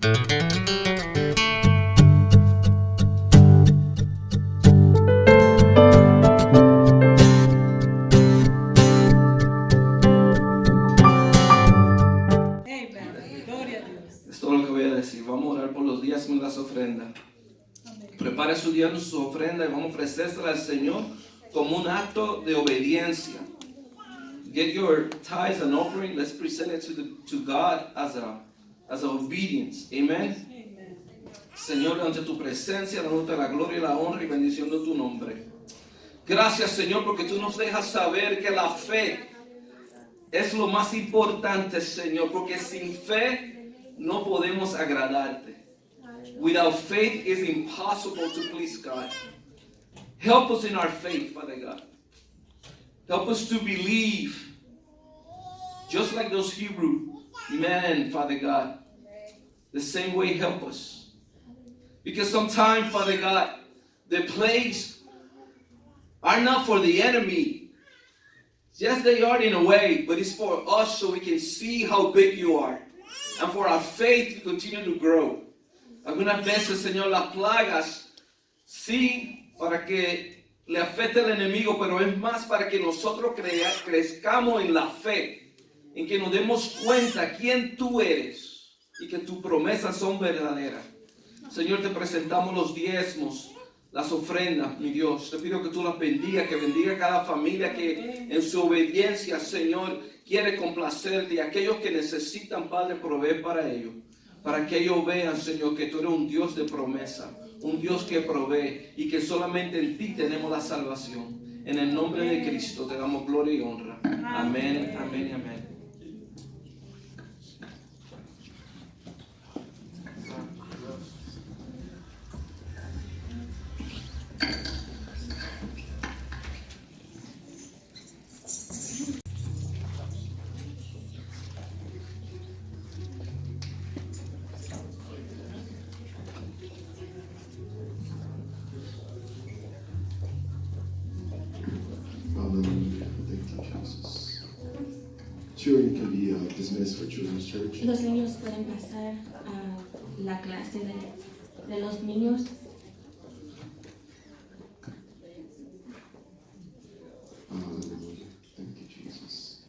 Es todo lo que voy a decir. Vamos a orar por los diezmos y las ofrendas. Prepare su diezmo, su ofrenda, y vamos a ofrecérsela al Señor como un acto de obediencia. Get your tithes and offering. Let's present it to God as an obedience. Amen. Señor, ante tu presencia, dándote la gloria y la honra y bendición de tu nombre. Gracias, Señor, porque tú nos dejas saber que la fe es lo más importante, Señor, porque sin fe no podemos agradarte. Without faith, it's impossible to please God. Help us in our faith, Father God. Help us to believe, just like those Hebrew men, Father God. The same way, help us. Because sometimes, Father God, the plagues are not for the enemy. Yes, they are in a way, but it's for us so we can see how big you are. And for our faith to continue to grow. Algunas veces, Señor, las plagas, sí, para que le afecte al enemigo, pero es más para que nosotros crezcamos en la fe, en que nos demos cuenta quién tú eres y que tus promesas son verdaderas. Señor, te presentamos los diezmos, las ofrendas, mi Dios. Te pido que tú las bendigas, que bendiga a cada familia que en su obediencia, Señor, quiere complacerte, y aquellos que necesitan, Padre, proveer para ellos. Para que ellos vean, Señor, que tú eres un Dios de promesa, un Dios que provee y que solamente en ti tenemos la salvación. En el nombre de Cristo te damos gloria y honra. Amén, amén y amén. Children can be dismissed for Children's Church. Los niños pueden pasar a la clase de los niños. Thank you, Jesus.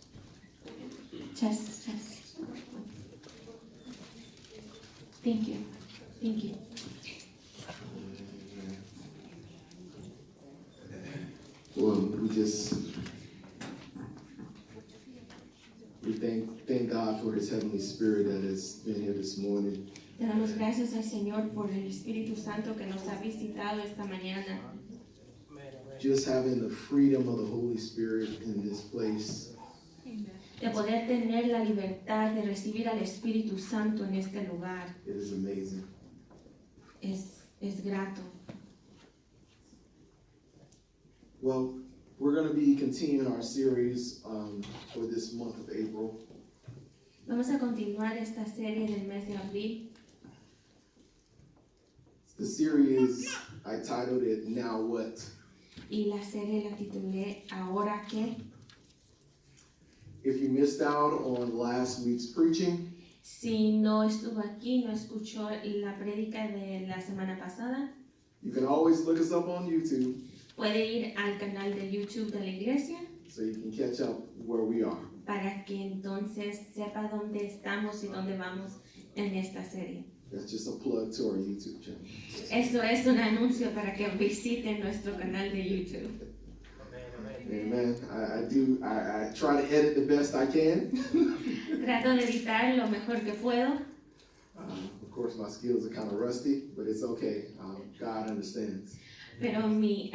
Chas. Thank you. Thank you. Well, we thank God for His Heavenly Spirit that has been here this morning. Le damos gracias al Señor por el Espíritu Santo que nos ha visitado esta mañana. Just having the freedom of the Holy Spirit in this place. De poder tener la libertad de recibir al Espíritu Santo en este lugar. It is amazing. Es grato. Well, we're going to be continuing our series for this month of April. Vamos a continuar esta serie del mes de abril. The series, I titled it, Now What? Y la serie la titulé ¿Ahora qué? If you missed out on last week's preaching, Si no estuvo aquí, no escuchó la prédica de la semana pasada, you can always look us up on YouTube puede ir al canal de YouTube de la iglesia so you can catch up where we are. para que entonces sepa dónde estamos y dónde vamos en esta serie. That's just a plug to our YouTube channel. Eso es un anuncio para que visiten nuestro canal de YouTube. Amen. I try to edit the best I can. Trato de editar lo mejor que puedo. Of course, my skills are kind of rusty, but it's okay. God understands. Pero mi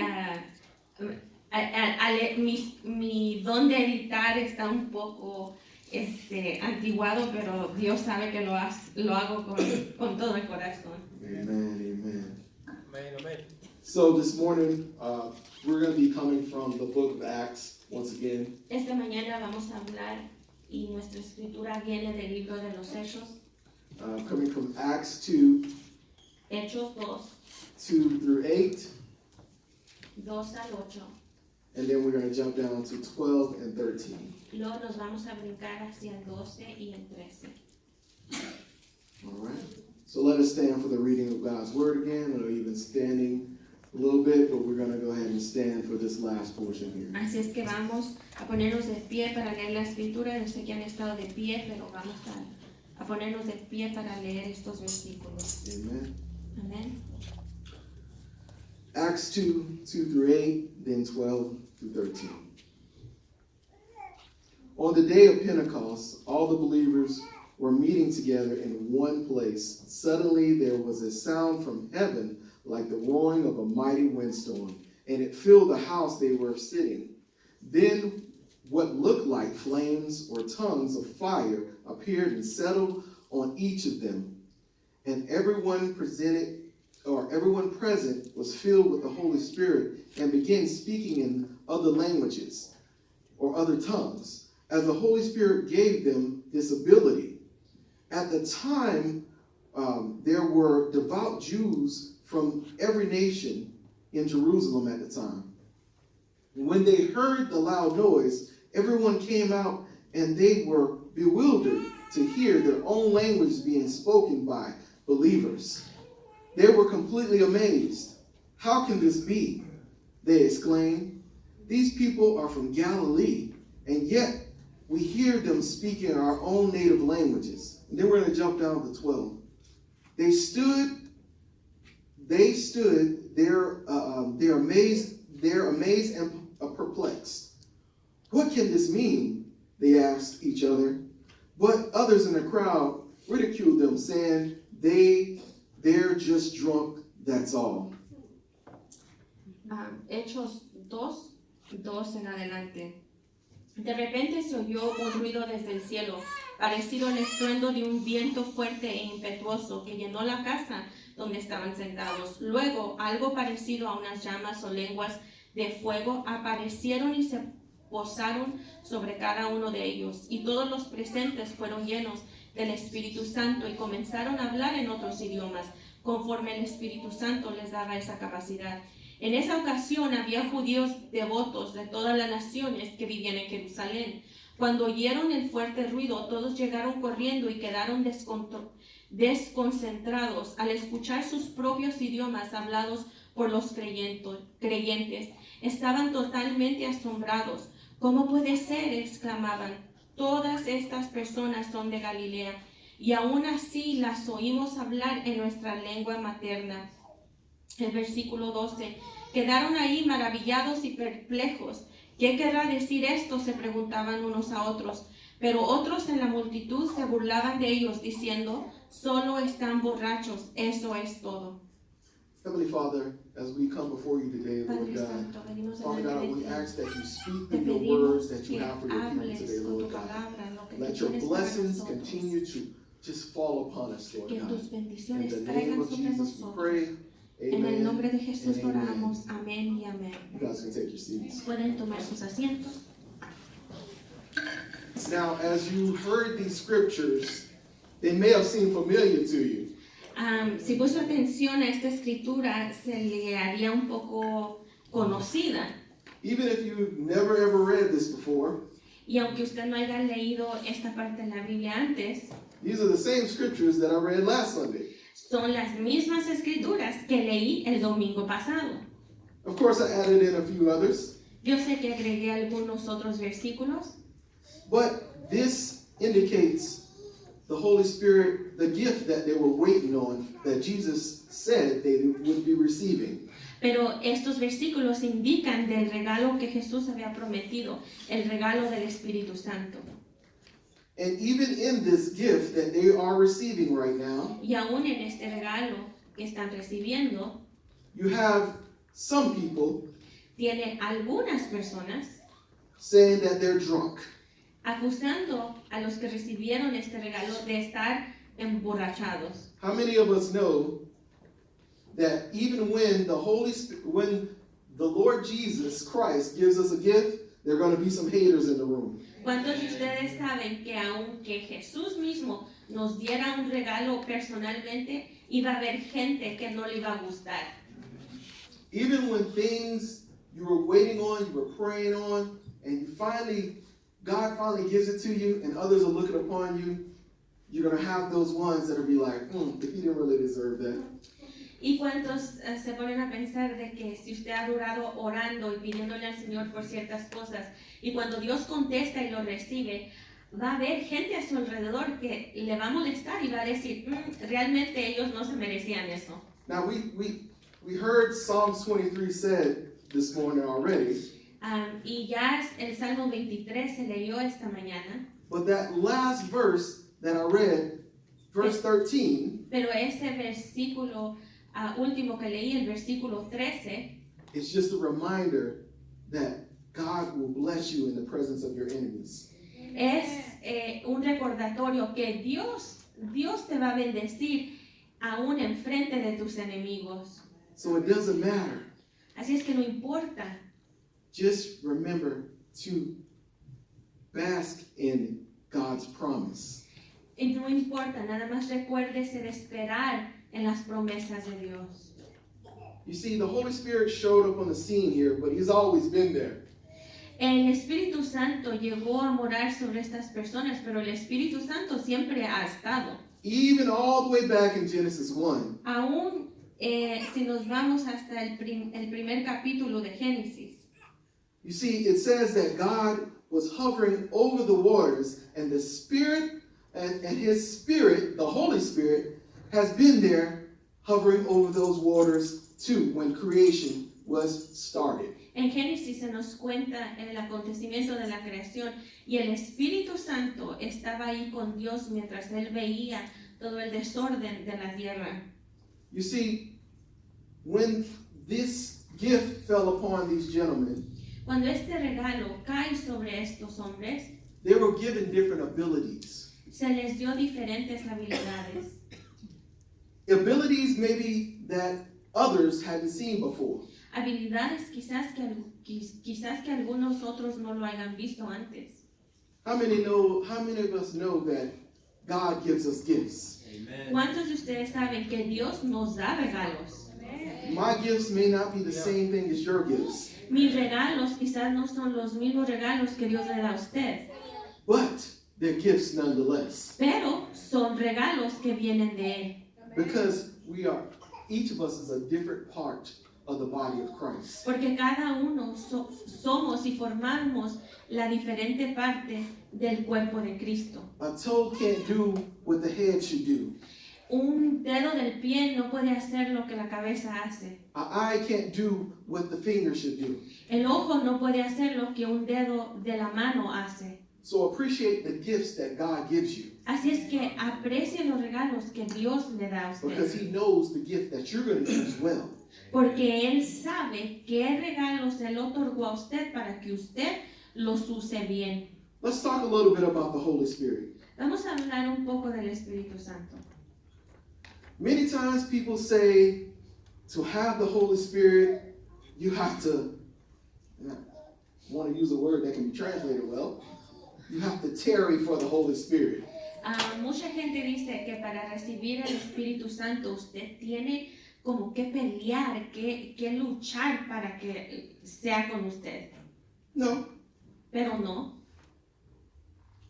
don de editar está un poco antiguado, pero Dios sabe que lo hago con todo el corazón. Amen. So this morning, we're going to be coming from the book of Acts once again. Esta mañana vamos a hablar y nuestra escritura viene del libro de los Hechos. Coming from Acts 2, Hechos 2 through 8. 2 al 8. And then we're going to jump down to 12 and 13. Luego nos vamos a brincar hacia el 12 y el 13. All right. So let us stand for the reading of God's word again. I know you've been standing a little bit, but we're going to go ahead and stand for this last portion here. Así es que vamos a ponernos de pie para leer la escritura. Yo sé que han estado de pie, pero vamos a ponernos de pie para leer estos versículos. Amen. Amén. Acts 2, 2 through 8, then 12 through 13. On the day of Pentecost, all the believers were meeting together in one place. Suddenly there was a sound from heaven like the roaring of a mighty windstorm, and it filled the house they were sitting. Then what looked like flames or tongues of fire appeared and settled on each of them. And everyone present was filled with the Holy Spirit and began speaking in other languages or other tongues, as the Holy Spirit gave them this ability. At the time, there were devout Jews from every nation in Jerusalem at the time. When they heard the loud noise, everyone came out and they were bewildered to hear their own language being spoken by believers. They were completely amazed. "How can this be?" they exclaimed. "These people are from Galilee, and yet we hear them speaking our own native languages." And then we're going to jump down to 12. They stood there, they're amazed and perplexed. "What can this mean?" they asked each other. But others in the crowd ridiculed them, saying, They're just drunk, that's all. Hechos 2:2 en adelante. De repente se oyó un ruido desde el cielo, parecido al estruendo de un viento fuerte e impetuoso que llenó la casa donde estaban sentados. Luego, algo parecido a unas llamas o lenguas de fuego aparecieron y se posaron sobre cada uno de ellos, y todos los presentes fueron llenos del Espíritu Santo y comenzaron a hablar en otros idiomas, conforme el Espíritu Santo les daba esa capacidad. En esa ocasión había judíos devotos de todas las naciones que vivían en Jerusalén. Cuando oyeron el fuerte ruido, todos llegaron corriendo y quedaron desconcentrados al escuchar sus propios idiomas hablados por los creyentes. Estaban totalmente asombrados. ¿Cómo puede ser?, exclamaban. Todas estas personas son de Galilea, y aún así las oímos hablar en nuestra lengua materna. El versículo 12. Quedaron ahí maravillados y perplejos. ¿Qué querrá decir esto?, se preguntaban unos a otros. Pero otros en la multitud se burlaban de ellos, diciendo, solo están borrachos, eso es todo. Heavenly Father, as we come before you today, Lord God, Father God, we ask that you speak through your words that you have for your people today, Lord God. Let your blessings continue to just fall upon us, Lord God. In the name of Jesus we pray. En el nombre de Amen Jesús and amen. oramos. Amén y amén. You guys can take your seats. Pueden tomar sus asientos. Now, as you heard these scriptures, they may have seemed familiar to you. Si puso atención a esta escritura, se le haría un poco conocida. Even if you've never ever read this before, Y aunque usted no haya leído esta parte de la Biblia antes, these are the same scriptures that I read last Sunday. son las mismas escrituras que leí el domingo pasado. Of course, I added in a few others, Yo sé que agregué algunos otros versículos, but this indicates the Holy Spirit, the gift that they were waiting on, that Jesus said they would be receiving. pero estos versículos indican del regalo que Jesús había prometido, el regalo del Espíritu Santo. And even in this gift that they are receiving right now, Y aún en este regalo que están recibiendo, you have some people tiene algunas personas saying that they're drunk. acusando a los que recibieron este regalo de estar emborrachados. How many of us know that even when when the Lord Jesus Christ gives us a gift, there are going to be some haters in the room? ¿Cuántos de ustedes saben que aunque Jesús mismo nos diera un regalo personalmente, iba a haber gente que no le iba a gustar? Even when things you were waiting on, you were praying on, and God finally gives it to you, and others are looking upon you, you're going to have those ones that will be like, he didn't really deserve that. ¿Y cuántos se ponen a pensar de que si usted ha durado orando y pidiéndole al Señor por ciertas cosas, y cuando Dios contesta y lo recibe, va a haber gente a su alrededor que le va a molestar y va a decir, realmente ellos no se merecían eso? Now, we heard Psalms 23 said this morning already. Y ya el Salmo 23 se leyó esta mañana. But that last verse that I read, verse 13, Pero ese versículo último que leí, el versículo 13, it's just a reminder that God will bless you in the presence of your enemies. es un recordatorio que Dios te va a bendecir aún enfrente de tus enemigos. So it doesn't matter. Así es que no importa. Just remember to bask in God's promise. Y no importa, nada más recuérdese de esperar en las promesas de Dios. You see, the Holy Spirit showed up on the scene here, but He's always been there. El Espíritu Santo llegó a morar sobre estas personas, pero el Espíritu Santo siempre ha estado. Even all the way back in Genesis 1, Aún si nos vamos hasta el primer capítulo de Génesis, you see, it says that God was hovering over the waters, and the Spirit and His Spirit, the Holy Spirit, has been there hovering over those waters too when creation was started. en Génesis se nos cuenta el acontecimiento de la creación y el Espíritu Santo estaba ahí con Dios mientras Él veía todo el desorden de la tierra. You see, when this gift fell upon these gentlemen, Cuando este regalo cae sobre estos hombres, they were given different abilities. se les dio diferentes habilidades. Abilities maybe that others hadn't seen before. Habilidades quizás que algunos otros no lo hayan visto antes. How many of us know that God gives us gifts? Amen. ¿Cuántos de ustedes saben que Dios nos da regalos? My gifts may not be the same thing as your gifts, Mis regalos quizás no son los mismos regalos que Dios le da a usted, but they're gifts nonetheless. pero son regalos que vienen de Él. Because each of us is a different part of the body of Christ. Porque cada uno somos y formamos la diferente parte del cuerpo de Cristo. A toe can't do what the head should do. Un dedo del pie no puede hacer lo que la cabeza hace. An eye can't do what the finger should do. El ojo no puede hacer lo que un dedo de la mano hace. So appreciate the gifts that God gives you, Así es que aprecie los regalos que Dios le da a because usted. He knows the gift that you're going to use well. Porque Él sabe qué regalos Él otorgó a usted para que usted los use bien. Let's talk a little bit about the Holy Spirit. Vamos a hablar un poco del Espíritu Santo. Many times people say to have the Holy Spirit, you have to, I want to use a word that can be translated well, you have to tarry for the Holy Spirit. Mucha gente dice que para recibir el Espíritu Santo usted tiene como que pelear, que luchar para que sea con usted. No. Pero no.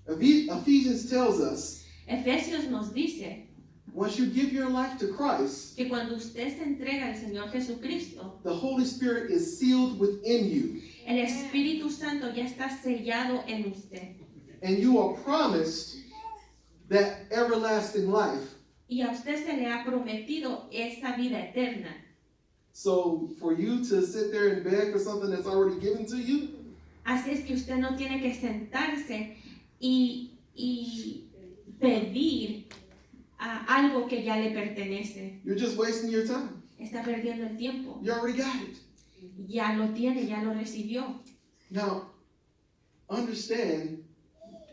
Ephesians tells us, Efesios nos dice once you give your life to Christ, que cuando usted se entrega al Señor Jesucristo, the Holy Spirit is sealed within you, el Espíritu Santo ya está sellado en usted. and you are promised that everlasting life. Y a usted se le ha prometido esa vida eterna. So for you to sit there and beg for something that's already given to you, Así es que usted no tiene que sentarse y pedir algo que ya le pertenece. you're just wasting your time. Está perdiendo el tiempo. You already got it. Ya lo tiene, ya lo recibió. Now, understand,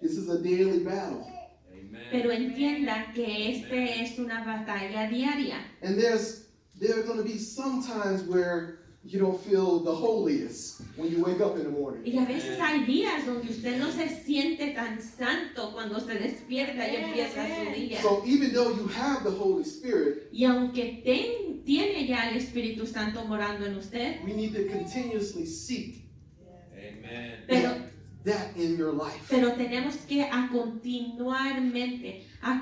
this is a daily battle. Amen. Pero entienda que este es una batalla diaria. And there are going to be some times where you don't feel the holiest when you wake up in the morning. Y a veces hay días donde usted no se siente tan santo cuando se despierta y empieza su día. So even though you have the Holy Spirit, Y aunque tiene ya el Espíritu Santo morando en usted, we need to continuously seek Amen. pero that in your life. Pero tenemos que a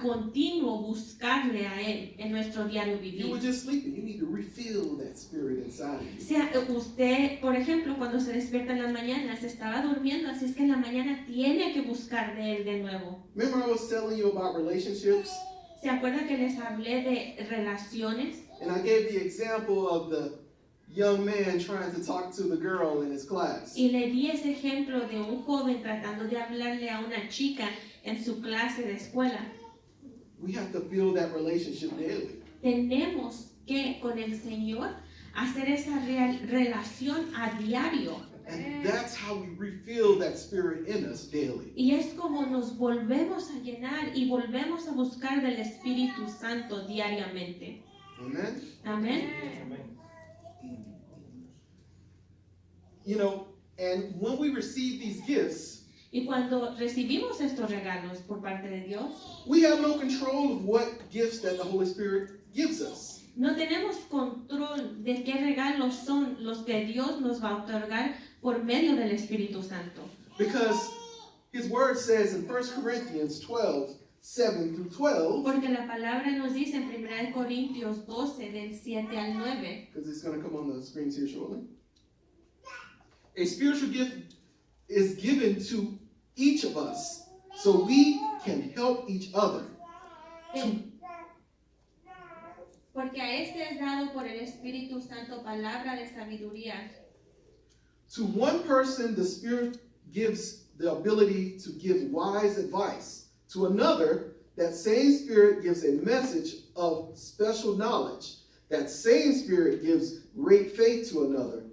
continuo buscarle a Él en nuestro diario You were vivir. just sleeping. You need to refill that spirit inside of you. Sea usted, por ejemplo, cuando se despierta en las mañanas, estaba durmiendo, así es que en la mañana tiene que buscar de Él de nuevo. Remember I was telling you about relationships? ¿Se acuerda que les hablé de relaciones? And I gave the example of the young man trying to talk to the girl in his class. Y le di ese ejemplo de un joven tratando de hablarle a una chica en su clase de escuela. We have to build that relationship daily. Tenemos que con el Señor hacer esa relación a diario. And that's how we refill that spirit in us daily. Y es como nos volvemos a llenar y volvemos a buscar del Espíritu Santo diariamente. Amen? Amén. You know, and when we receive these gifts, Y cuando recibimos estos regalos por parte de Dios, we have no control of what gifts that the Holy Spirit gives us. no tenemos control de qué regalos son los que Dios nos va a otorgar por medio del Espíritu Santo. Because His Word says in 1 Corinthians 12, 7 through 12, Porque la palabra nos dice en 1 Corintios 12, del 7 al 9, because it's going to come on the screens here shortly. A spiritual gift is given to each of us so we can help each other. porque a este es dado por el Espíritu Santo palabra de sabiduría. To one person, the Spirit gives the ability to give wise advice. To another, that same Spirit gives a message of special knowledge. That same Spirit gives great faith to another.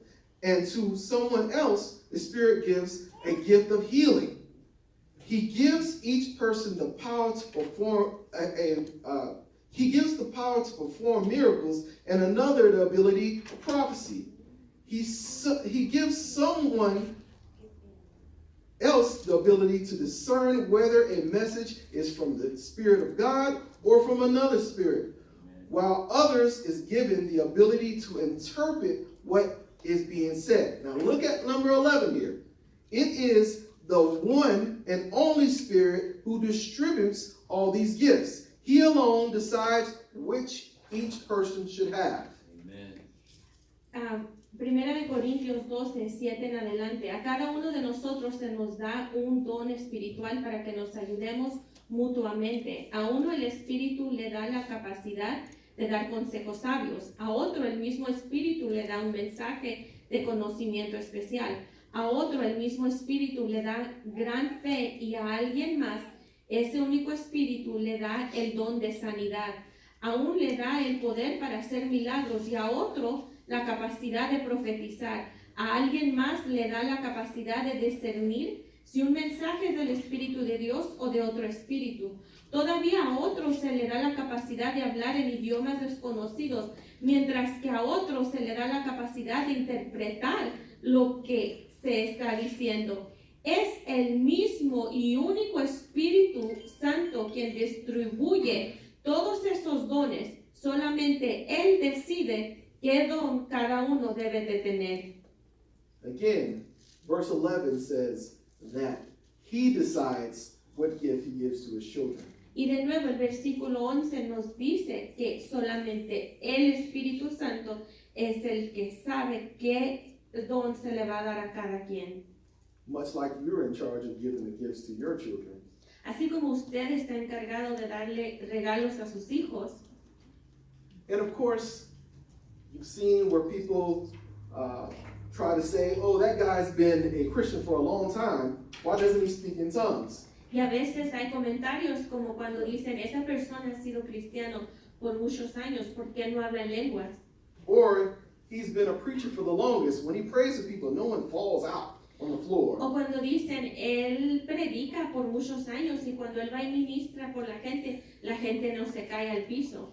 And to someone else, the Spirit gives a gift of healing. He gives each person the power to perform miracles, and another the ability of prophecy. He gives someone else the ability to discern whether a message is from the Spirit of God or from another spirit, while others is given the ability to interpret what is being said. Now look at number 11 here. It is the one and only Spirit who distributes all these gifts. He alone decides which each person should have. Primera de Corintios 12, 7 en adelante. A cada uno de nosotros se nos da un don espiritual para que nos ayudemos mutuamente. A uno el Espíritu le da la capacidad de dar consejos sabios. A otro el mismo Espíritu le da un mensaje de conocimiento especial. A otro el mismo Espíritu le da gran fe, y a alguien más ese único Espíritu le da el don de sanidad. Aún le da el poder para hacer milagros, y a otro la capacidad de profetizar. A alguien más le da la capacidad de discernir si un mensaje es del Espíritu de Dios o de otro espíritu. Todavía a otro se le da la capacidad de hablar en idiomas desconocidos, mientras que a otro se le da la capacidad de interpretar lo que se está diciendo. Es el mismo y único Espíritu Santo quien distribuye todos esos dones. Solamente Él decide qué don cada uno debe de tener. Again, verse 11 says that He decides what gift He gives to His children. Y de nuevo el versículo 11 nos dice que solamente el Espíritu Santo es el que sabe qué don se le va a dar a cada quien. Much like you're in charge of giving the gifts to your children. Así como usted está encargado de darle regalos a sus hijos. And of course, you've seen where people try to say, oh, that guy's been a Christian for a long time. Why doesn't he speak in tongues? Y a veces hay comentarios como cuando dicen, esa persona ha sido cristiano por muchos años, ¿por qué no habla en lenguas? Or he's been a preacher for the longest. When he prays to people, no one falls out on the floor. O cuando dicen, él predica por muchos años y cuando él va y ministra por la gente no se cae al piso.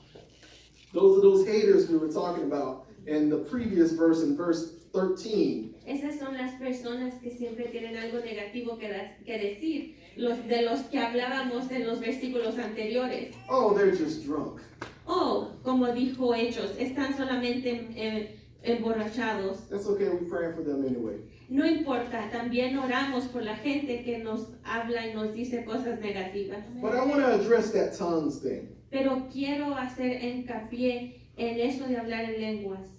Those are those haters we were talking about in the previous verse, in verse 13. Esas son las personas que siempre tienen algo negativo que decir, de los que hablábamos en los versículos anteriores. Oh, they're just drunk. Oh, como dijo Hechos, están solamente emborrachados. That's okay, we're praying for them anyway. No importa, también oramos por la gente que nos habla y nos dice cosas negativas. But I want to address that tongues thing. Pero quiero hacer hincapié en eso de hablar en lenguas.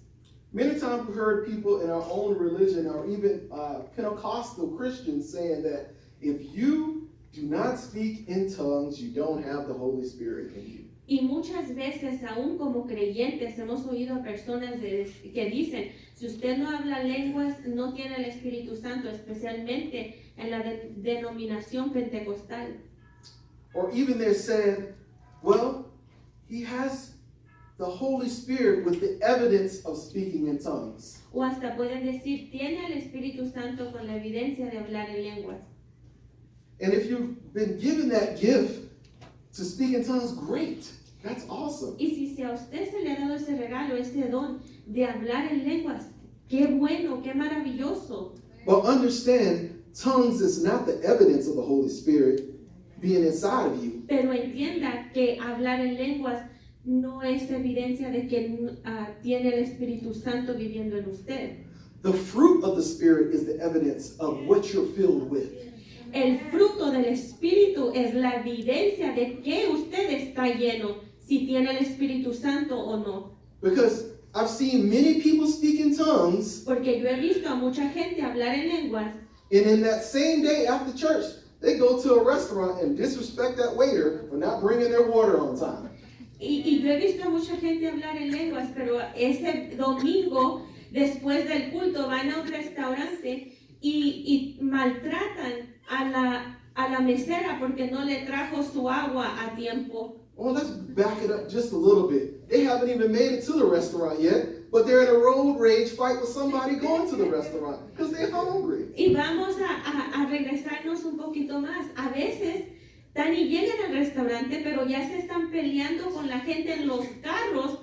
Many times we've heard people in our own religion or even Pentecostal Christians saying that if you do not speak in tongues, you don't have the Holy Spirit in you. Y muchas veces, aún como creyentes, hemos oído a personas que dicen, si usted no habla lenguas, no tiene el Espíritu Santo, especialmente en la denominación pentecostal. Or even they're saying, well, he has the Holy Spirit with the evidence of speaking in tongues. O hasta pueden decir, tiene el Espíritu Santo con la evidencia de hablar en lenguas. And if you've been given that gift to speak in tongues, great. That's awesome. Y si a usted se le ha dado ese regalo, ese don de hablar en lenguas, qué bueno, qué maravilloso. But understand, tongues is not the evidence of the Holy Spirit being inside of you. Pero entienda que hablar en lenguas no es evidencia de que tiene el Espíritu Santo viviendo en usted. The fruit of the Spirit is the evidence of what you're filled with. El fruto del Espíritu es la evidencia de que usted está lleno, si tiene el Espíritu Santo o no. Because I've seen many people speak in tongues, Porque yo he visto a mucha gente hablar en lenguas, and in that same day after church, they go to a restaurant and disrespect that waiter for not bringing their water on time. y yo he visto a mucha gente hablar en lenguas, pero ese domingo, después del culto, van a un restaurante y maltratan a la mesera porque no le trajo su agua a tiempo. Well, let's back it up just a little bit. They haven't even made it to the restaurant yet, but they're in a road rage fight with somebody going to the restaurant because they're hungry. Y vamos a regresarnos un poquito más. A veces, tan y llegan al restaurante, pero ya se están peleando con la gente en los carros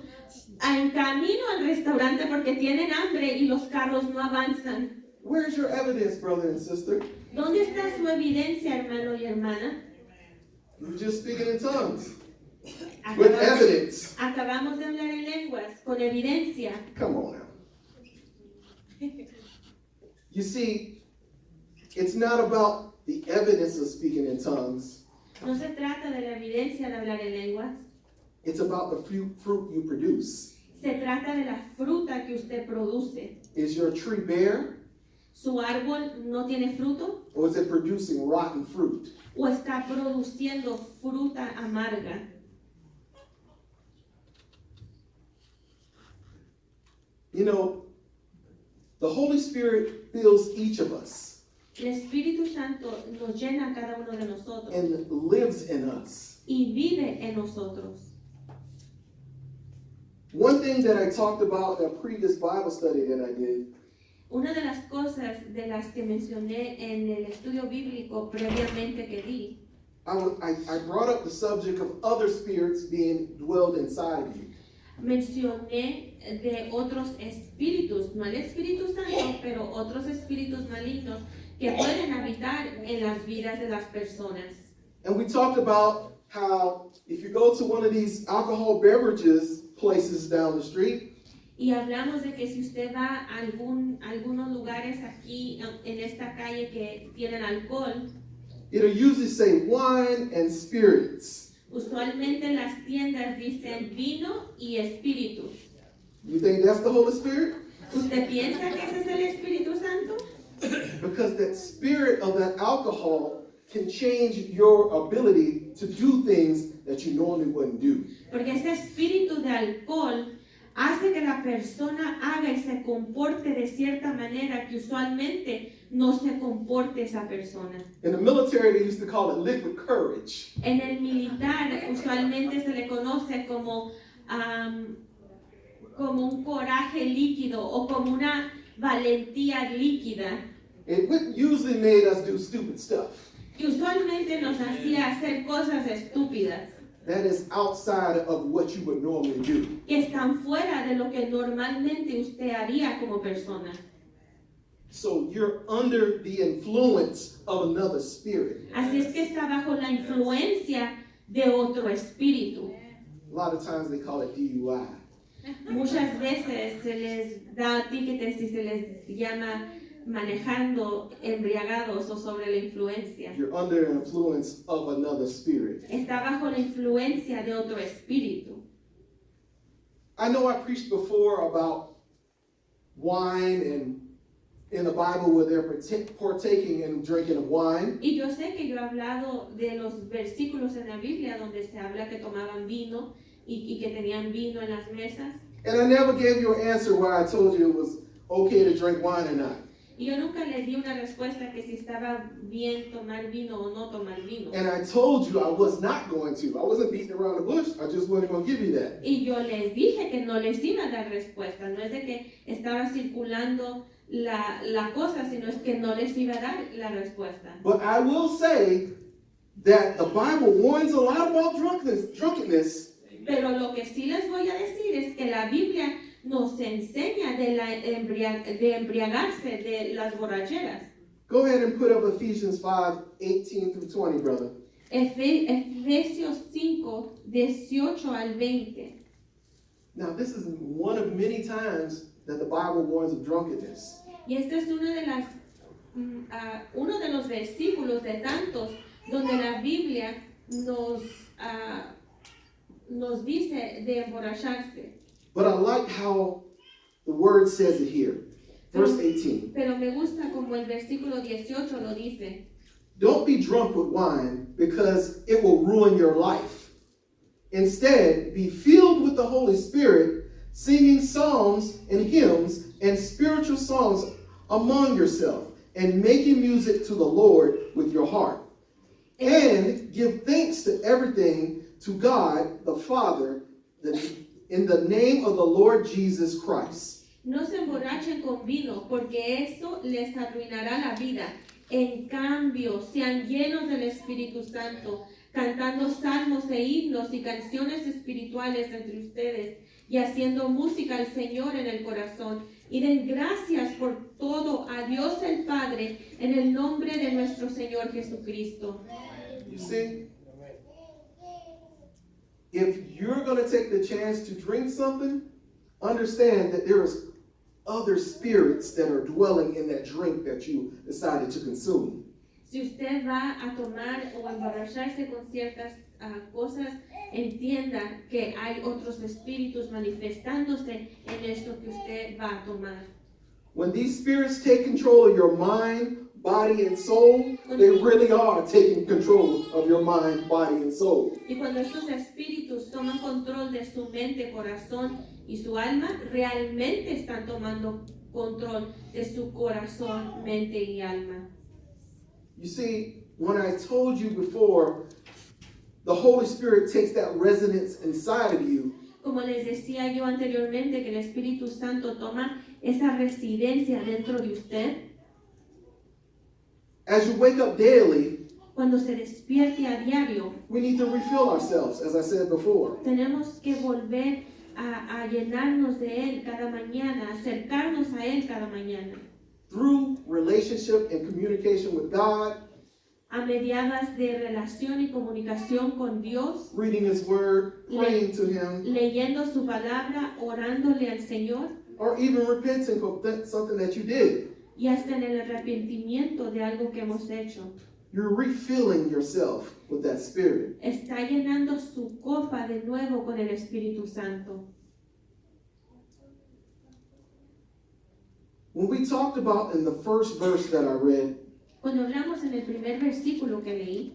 en camino al restaurante porque tienen hambre y los carros no avanzan. Where's your evidence, brother and sister? ¿Dónde está su evidencia, hermano y hermana? You're just speaking in tongues with evidence. Acabamos de hablar en lenguas, con evidencia. Come on now. You see, it's not about the evidence of speaking in tongues. No se trata de la evidencia de hablar en lenguas. It's about the fruit you produce. Se trata de la fruta que usted produce. Is your tree bare, ¿Su árbol no tiene fruto? or is it producing rotten fruit? ¿O está produciendo fruta amarga? You know, the Holy Spirit fills each of us El Espíritu Santo nos llena a cada uno de nosotros and lives in us. y vive en nosotros. One thing that I talked about in a previous Bible study that I did Una de las cosas de las que mencioné en el estudio bíblico previamente que di, I brought up the subject of other spirits being dwelled inside of you. mencioné de otros espíritus, no el Espíritu Santo, pero otros espíritus malignos que pueden habitar en las vidas de las personas. And we talked about how if you go to one of these alcohol beverages places down the street, Y hablamos de que si usted va a algunos lugares aquí en esta calle que tienen alcohol, it'll usually say wine and spirits. usualmente las tiendas dicen vino y espíritus. You think that's the Holy Spirit? ¿Usted piensa que ese es el Espíritu Santo? Because that spirit of that alcohol can change your ability to do things that you normally wouldn't do. Porque ese espíritu de alcohol hace que la persona haga y se comporte de cierta manera que usualmente no se comporte esa persona. In the military, they used to call it liquid courage. En el militar usualmente se le conoce como un coraje líquido o como una valentía líquida. It usually made us do stupid stuff Y usualmente nos hacía hacer cosas estúpidas that is outside of what you would normally do. que están fuera de lo que normalmente usted haría como persona. So you're under the influence of another spirit. Así es que está bajo la influencia de otro espíritu. A lot of times they call it DUI. Muchas veces se les da tickets y se les llama manejando embriagados o sobre la influencia. You're under the influence of another spirit. Está bajo la influencia de otro espíritu. I know I preached before about wine and in the Bible where they're partaking and drinking of wine. Y yo sé que yo he hablado de los versículos en la Biblia donde se habla que tomaban vino y que tenían vino en las mesas. And I never gave you an answer where I told you it was okay to drink wine or not. Y yo nunca les di una respuesta que si estaba bien tomar vino o no tomar vino. And I told you I was not going to. I wasn't beating around the bush. I just wasn't going to give you that. Y yo les dije que no les iba a dar respuesta. No es de que estaba circulando la cosa, sino es que no les iba a dar la respuesta. But I will say that the Bible warns a lot about drunkenness. Pero lo que sí les voy a decir es que la Biblia nos enseña de embriagarse de las borracheras. Go ahead and put up Ephesians 5:18 through 20, brother. Efesios 5, 18 al 20. Now, this is one of many times that the Bible warns of drunkenness. Y este es uno de los versículos de tantos donde la Biblia nos dice de emborracharse. But I like how the word says it here. Verse 18. Pero me gusta como el versículo 18 lo dice. Don't be drunk with wine because it will ruin your life. Instead, be filled with the Holy Spirit, singing psalms and hymns and spiritual songs among yourself, and making music to the Lord with your heart. And give thanks to everything to God the Father in the name of the Lord Jesus Christ. No se emborrachen con vino, porque eso les arruinará la vida. En cambio, sean llenos del Espíritu Santo, cantando salmos e himnos y canciones espirituales entre ustedes, y haciendo música al Señor en el corazón. Y den gracias por todo a Dios el Padre, en el nombre de nuestro Señor Jesucristo. You see? If you're going to take the chance to drink something, understand that there's other spirits that are dwelling in that drink that you decided to consume. Si usted va a tomar o emborracharse con ciertas cosas, entienda que hay otros espíritus manifestándose en eso que usted va a tomar. When these spirits take control of your mind, body, and soul, they really are taking control of your mind, body, and soul. Y cuando estos espíritus toman control de su mente, corazón y su alma, realmente están tomando control de su corazón, mente y alma. You see, when I told you before, the Holy Spirit takes that resonance inside of you. Como les decía yo anteriormente, que el Espíritu Santo toma esa residencia dentro de usted. As you wake up daily, Cuando se despierte a diario, we need to refill ourselves, as I said before. tenemos que volver a llenarnos de Él cada mañana, acercarnos a Él cada mañana. Through relationship and communication with God, A mediadas de relación y comunicación con Dios, reading His Word, praying to Him, leyendo su palabra, orándole al Señor, or even repenting for something that you did. y hasta en el arrepentimiento de algo que hemos hecho. You're refilling yourself with that Spirit. Está llenando su copa de nuevo con el Espíritu Santo. When we talked about in the first verse that I read, Cuando hablamos en el primer versículo que leí,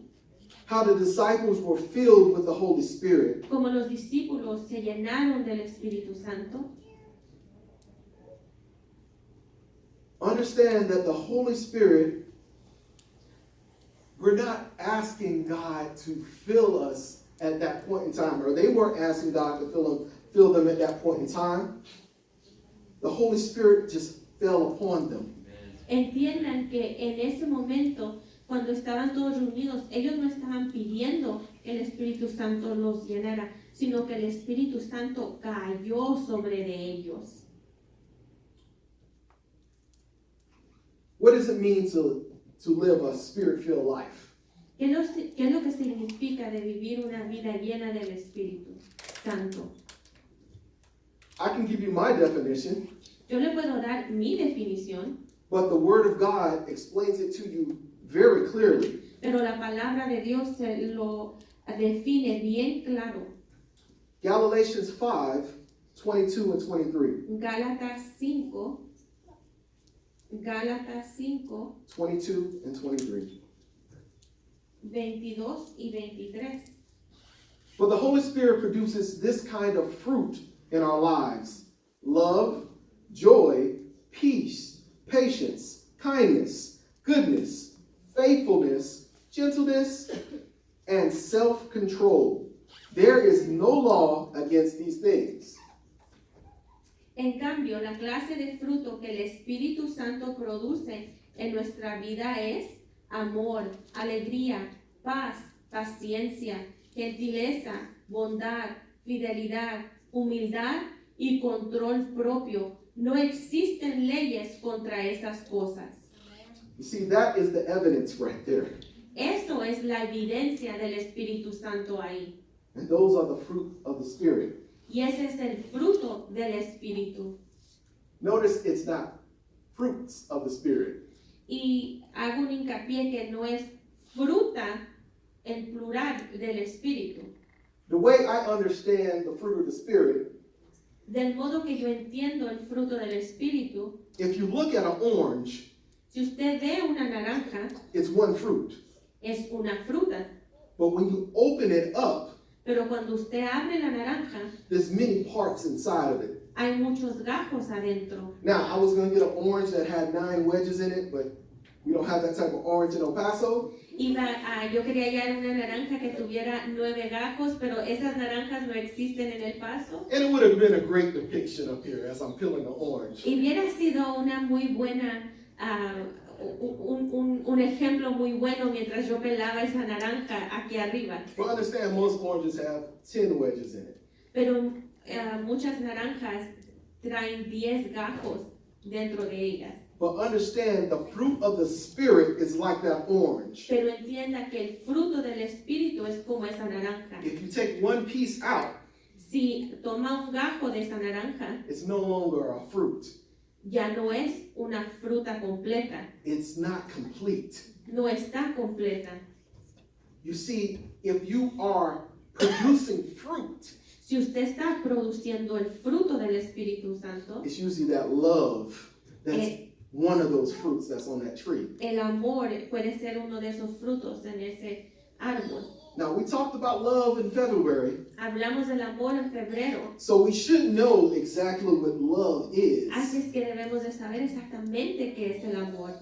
how the disciples were filled with the Holy Spirit, como los discípulos se llenaron del Espíritu Santo, understand that the Holy Spirit, we're not asking God to fill us at that point in time, or they weren't asking God to fill them at that point in time. The Holy Spirit just fell upon them. entiendan que en ese momento, cuando estaban todos reunidos, ellos no estaban pidiendo que el Espíritu Santo los llenara, sino que el Espíritu Santo cayó sobre de ellos. What does it mean to live a spirit-filled life? ¿Qué es lo que significa de vivir una vida llena del Espíritu Santo? I can give you my definition, Yo le puedo dar mi definición, but the Word of God explains it to you very clearly. pero la palabra de Dios se lo define bien claro. Galatians 5, 22 and 23. Gálatas 5, 22 and 23. 22 y 23. But the Holy Spirit produces this kind of fruit in our lives: love, joy, peace, patience, kindness, goodness, faithfulness, gentleness, and self-control. There is no law against these things. En cambio, la clase de fruto que el Espíritu Santo produce en nuestra vida es amor, alegría, paz, paciencia, gentileza, bondad, fidelidad, humildad y control propio. No existen leyes contra esas cosas. You see, that is the evidence right there. Eso es la evidencia del Espíritu Santo ahí. And those are the fruit of the Spirit. Y ese es el fruto del Espíritu. Notice it's not fruits of the Spirit. Y hago un hincapié que no es fruta en plural del Espíritu. The way I understand the fruit of the Spirit, Del modo que yo entiendo el fruto del Espíritu, if you look at an orange, si usted ve una naranja, it's one fruit. es una fruta. But when you open it up, Pero cuando usted abre la naranja, there's many parts inside of it. hay muchos gajos adentro. Now, I was going to get an orange that had 9 wedges in it, but we don't have that type of orange in El Paso. Yo quería hallar una naranja que tuviera 9 gajos, pero esas naranjas no existen en El Paso. And it would have been a great depiction up here as I'm peeling the orange. Y hubiera sido una muy buena, un ejemplo muy bueno mientras yo pelaba esa naranja aquí arriba. But understand, most oranges have 10 wedges in it. Pero muchas naranjas traen 10 gajos dentro de ellas. But understand, the fruit of the Spirit is like that orange. Pero entienda que el fruto del Espíritu es como esa naranja. If you take one piece out, Si toma un gajo de esa naranja, it's no longer a fruit. ya no es una fruta completa. It's not complete. No está completa. You see, if you are producing fruit, Si usted está produciendo el fruto del Espíritu Santo, it's usually that love that's Eh. one of those fruits that's on that tree. el amor puede ser uno de esos frutos en ese árbol. Now, we talked about love in February, Hablamos del amor en febrero, so we should know exactly what love is. así es que debemos de saber exactamente qué es el amor.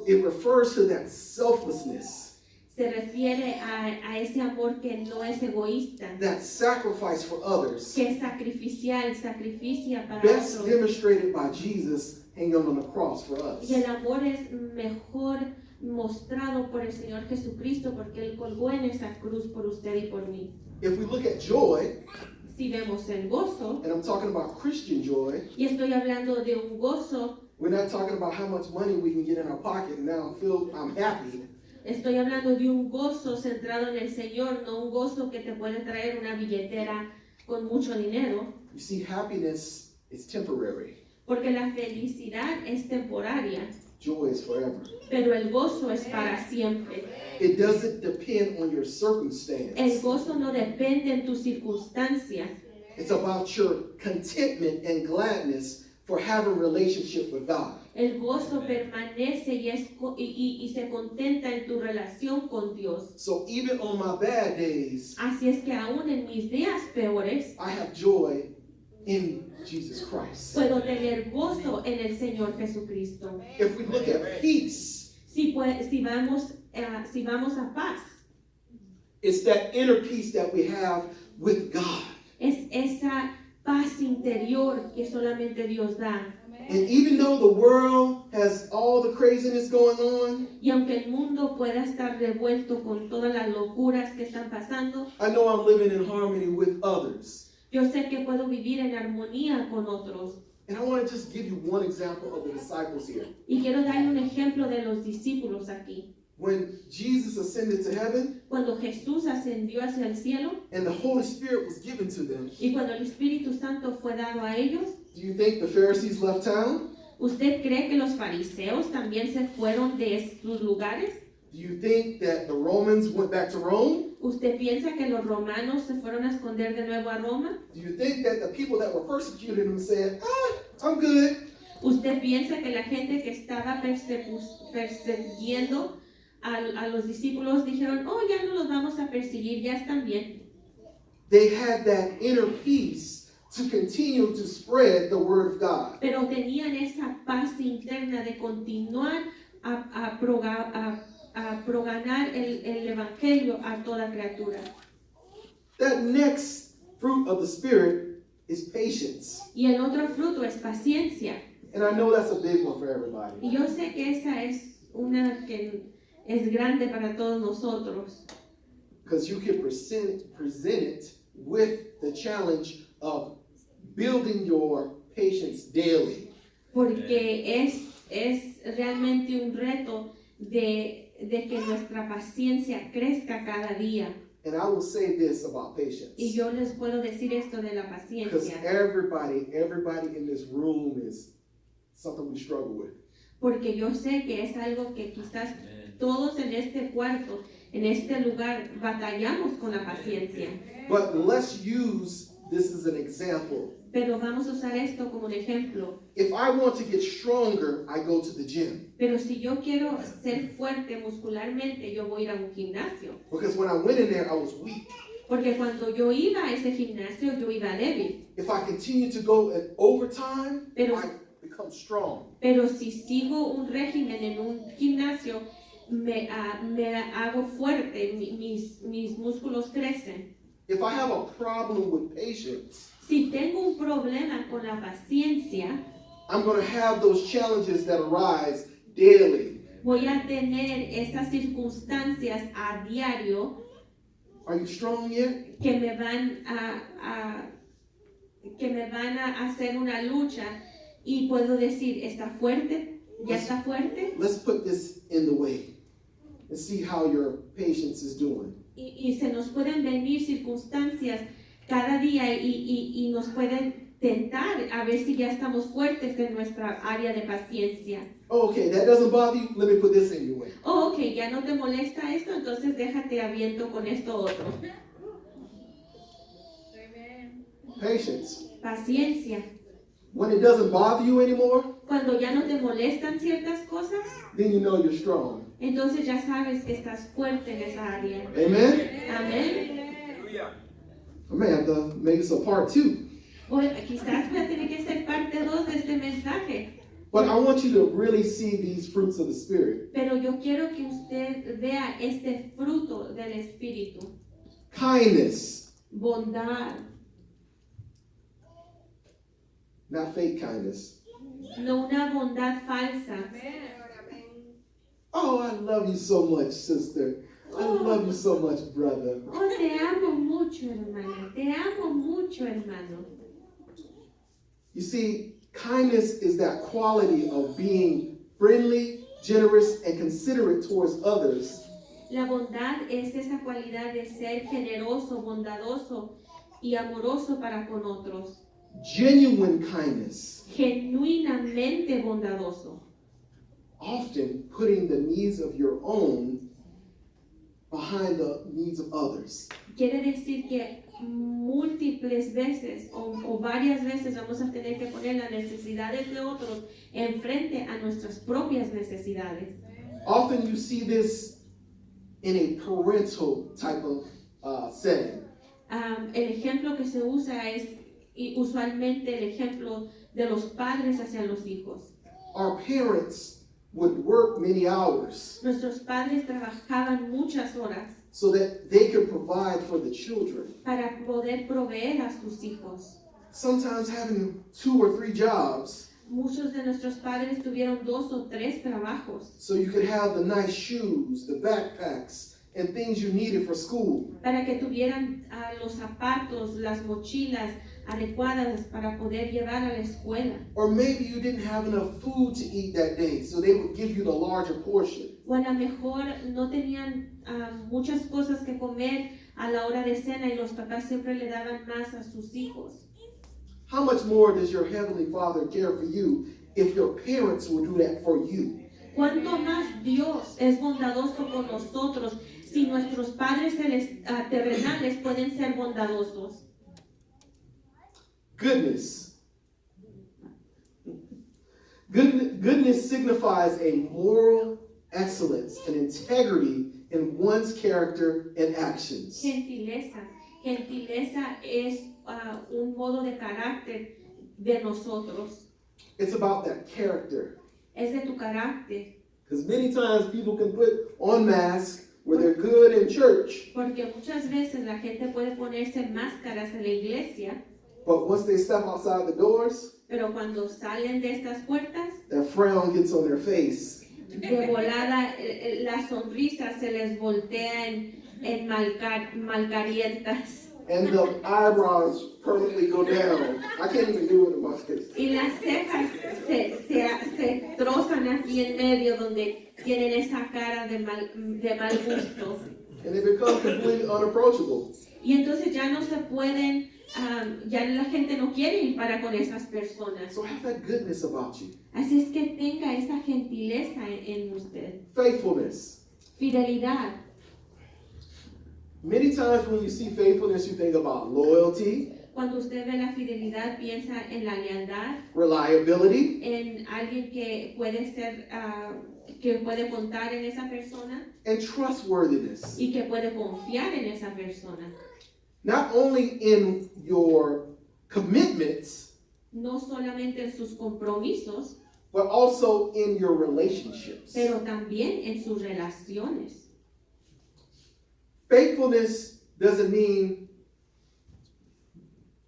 It refers to that selflessness, Se refiere a ese amor que no es egoísta, that sacrifice for others, que es sacrificial, sacrificia para best otros. demonstrated by Jesus hanging on the cross for us. Y el amor es mejor mostrado por el Señor Jesucristo porque Él colgó en esa cruz por usted y por mí. If we look at joy, Si vemos el gozo, and I'm talking about Christian joy, y estoy hablando de un gozo, we're not talking about how much money we can get in our pocket and now I'm happy. estoy hablando de un gozo centrado en el Señor, no un gozo que te puede traer una billetera con mucho dinero, You see, happiness is temporary. porque la felicidad es temporaria, Joy is forever. pero el gozo es para siempre. It doesn't depend on your El circumstance. gozo no depende en tu circunstancia, It's about your contentment and gladness for having a relationship with God. el gozo permanece y se contenta en tu relación con Dios. So even on my bad days, Así es que aún en mis días peores, I have joy in Jesus Christ. puedo tener gozo en el Señor Jesucristo. If we look at peace, Si vamos a paz, it's that inner peace that we have with God. es esa paz interior que solamente Dios da. And even though the world has all the craziness going on, Y aunque el mundo pueda estar revuelto con todas las locuras que están pasando, I know I'm living in harmony with others. yo sé que puedo vivir en armonía con otros. And I want to just give you one example of the disciples here. Y quiero darle un ejemplo de los discípulos aquí. when Jesus ascended to heaven Cuando Jesús ascendió hacia el cielo and the Holy Spirit was given to them, y cuando el Espíritu Santo fue dado a ellos, do you think the Pharisees left town? ¿usted cree que los fariseos también se fueron de sus lugares? Do you think that the Romans went back to Rome? ¿Usted piensa que los romanos se fueron a esconder de nuevo a Roma? Do you think that the people that were persecuting them said, I'm good? ¿Usted piensa que la gente que estaba persiguiendo a los discípulos dijeron, oh, ya no los vamos a perseguir, ya están bien? They had that inner peace to continue to spread the word of God. Pero tenían esa paz interna de continuar a proganar el evangelio a toda criatura. That next fruit of the Spirit is patience. Y el otro fruto es paciencia. And I know that's a big one for everybody. Y yo sé que esa es una que es grande para todos nosotros. Because you can present it with the challenge of building your patience daily. Porque es realmente un reto de que nuestra paciencia crezca cada día. And I will say this about patience. Y yo les puedo decir esto de la Because paciencia. everybody in this room is something we struggle with. Porque yo sé que es algo que quizás todos en este cuarto, en este lugar, batallamos con la paciencia. But let's use this as an example. Pero vamos a usar esto como un ejemplo. If I want to get stronger, I go to the gym. Pero si yo quiero ser fuerte muscularmente, yo voy a ir a un gimnasio. Because when I went in there, I was weak. Porque cuando yo iba a ese gimnasio, yo iba débil. If I continue to go in overtime, Pero- I become strong. Pero si sigo un régimen en un gimnasio, me hago fuerte, mis músculos crecen. If I have a problem with patience, Si tengo un problema con la paciencia, I'm going to have those challenges that arise daily. voy a tener esas circunstancias a diario Are you strong yet? que me van a hacer una lucha y puedo decir, ¿está fuerte? ¿Ya está fuerte? Let's put this in the way and see how your patience is doing. Y se nos pueden venir circunstancias cada día y nos pueden tentar a ver si ya estamos fuertes en nuestra área de paciencia. Oh, okay, that doesn't bother you? Let me put this in your way. Oh, ok, ya no te molesta esto, entonces déjate aviento con esto otro. Patience. Paciencia. When it doesn't bother you anymore, Cuando ya no te molestan ciertas cosas, then you know you're strong. entonces ya sabes que estás fuerte en esa área. Amen? Amén. I may have to make this a part 2. O quizás voy a tener que ser parte 2 de este mensaje. But I want you to really see these fruits of the Spirit. Pero yo quiero que usted vea este fruto del Espíritu. Kindness, Bondad, not fake kindness. no una bondad falsa. Oh, I love you so much, sister. I love you so much, brother. Oh, te amo mucho, hermana. Te amo mucho, hermano. You see, kindness is that quality of being friendly, generous, and considerate towards others. La bondad es esa cualidad de ser generoso, bondadoso y amoroso para con otros. Genuine kindness, Genuinamente bondadoso. often putting the needs of your own behind the needs of others. Quiere decir que múltiples veces o varias veces vamos a tener que poner las necesidades de otros enfrente a nuestras propias necesidades. Often you see this in a parental type of setting. El ejemplo que se usa es usualmente el ejemplo de los padres hacia los hijos. Our parents would work many hours Nuestros padres trabajaban muchas horas so that they could provide for the children. para poder proveer a sus hijos. Sometimes having 2 or 3 jobs Muchos de nuestros padres tuvieron 2 o 3 trabajos so you could have the nice shoes, the backpacks, and things you needed for school. para que tuvieran los zapatos, las mochilas adecuadas para poder llevar a la escuela. Or maybe you didn't have enough food to eat that day, so they would give you the larger portion. o a lo mejor no tenían muchas cosas que comer a la hora de cena y los papás siempre le daban más a sus hijos. How much more does your Heavenly Father care for you if your parents will do that for you? ¿Cuánto más Dios es bondadoso con nosotros si nuestros padres terrenales pueden ser bondadosos? Goodness. Goodness signifies a moral excellence and integrity in one's character and actions. Gentileza. Gentileza es un modo de carácter de nosotros. It's about that character. Es de tu carácter. Because many times people can put on masks where they're good in church, Porque muchas veces la gente puede ponerse máscaras en la iglesia, but once they step outside the doors, pero cuando salen de estas puertas, that frown gets on their face. de volada la sonrisa se les voltea en malcarientas. And the eyebrows permanently go down. I can't even do it in my face. Y las cejas se trozan aquí en medio donde tienen esa cara de mal gusto. And they become completely unapproachable. Y entonces ya no se pueden, ya la gente no quiere ir para con esas personas. So have that goodness about you. Así es que tenga esa gentileza en usted. Faithfulness. Fidelidad. Many times when you see faithfulness, you think about loyalty, Cuando usted ve la fidelidad, piensa en la lealtad, reliability, en alguien que puede ser, que puede contar en esa persona and trustworthiness. y que puede confiar en esa persona. Not only in your commitments, No solamente en sus compromisos, but also in your relationships. pero también en sus relaciones. Faithfulness doesn't mean,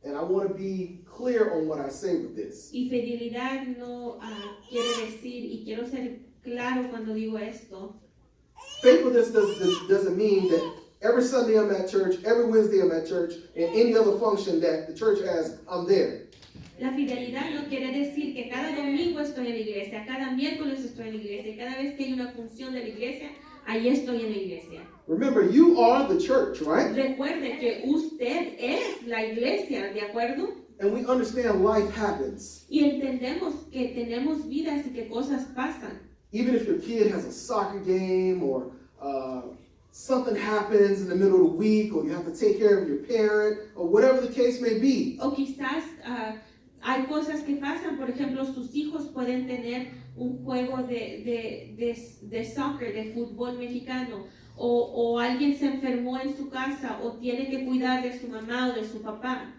and I want to be clear on what I say with this. Y fidelidad no quiere decir, y quiero ser claro cuando digo esto, Faithfulness doesn't mean that every Sunday I'm at church, every Wednesday I'm at church, and any other function that the church has, I'm there. la fidelidad no quiere decir que cada domingo estoy en la iglesia, cada miércoles estoy en la iglesia, y cada vez que hay una función de la iglesia, ahí estoy en la iglesia. Remember, you are the church, right? Recuerde que usted es la iglesia, ¿de acuerdo? And we understand life happens. Y entendemos que tenemos vidas y que cosas pasan. Even if your kid has a soccer game or something happens in the middle of the week, or you have to take care of your parent, or whatever the case may be. O quizás hay cosas que pasan, por ejemplo, sus hijos pueden tener un juego de soccer, de fútbol mexicano, o alguien se enfermó en su casa, o tiene que cuidar de su mamá o de su papá.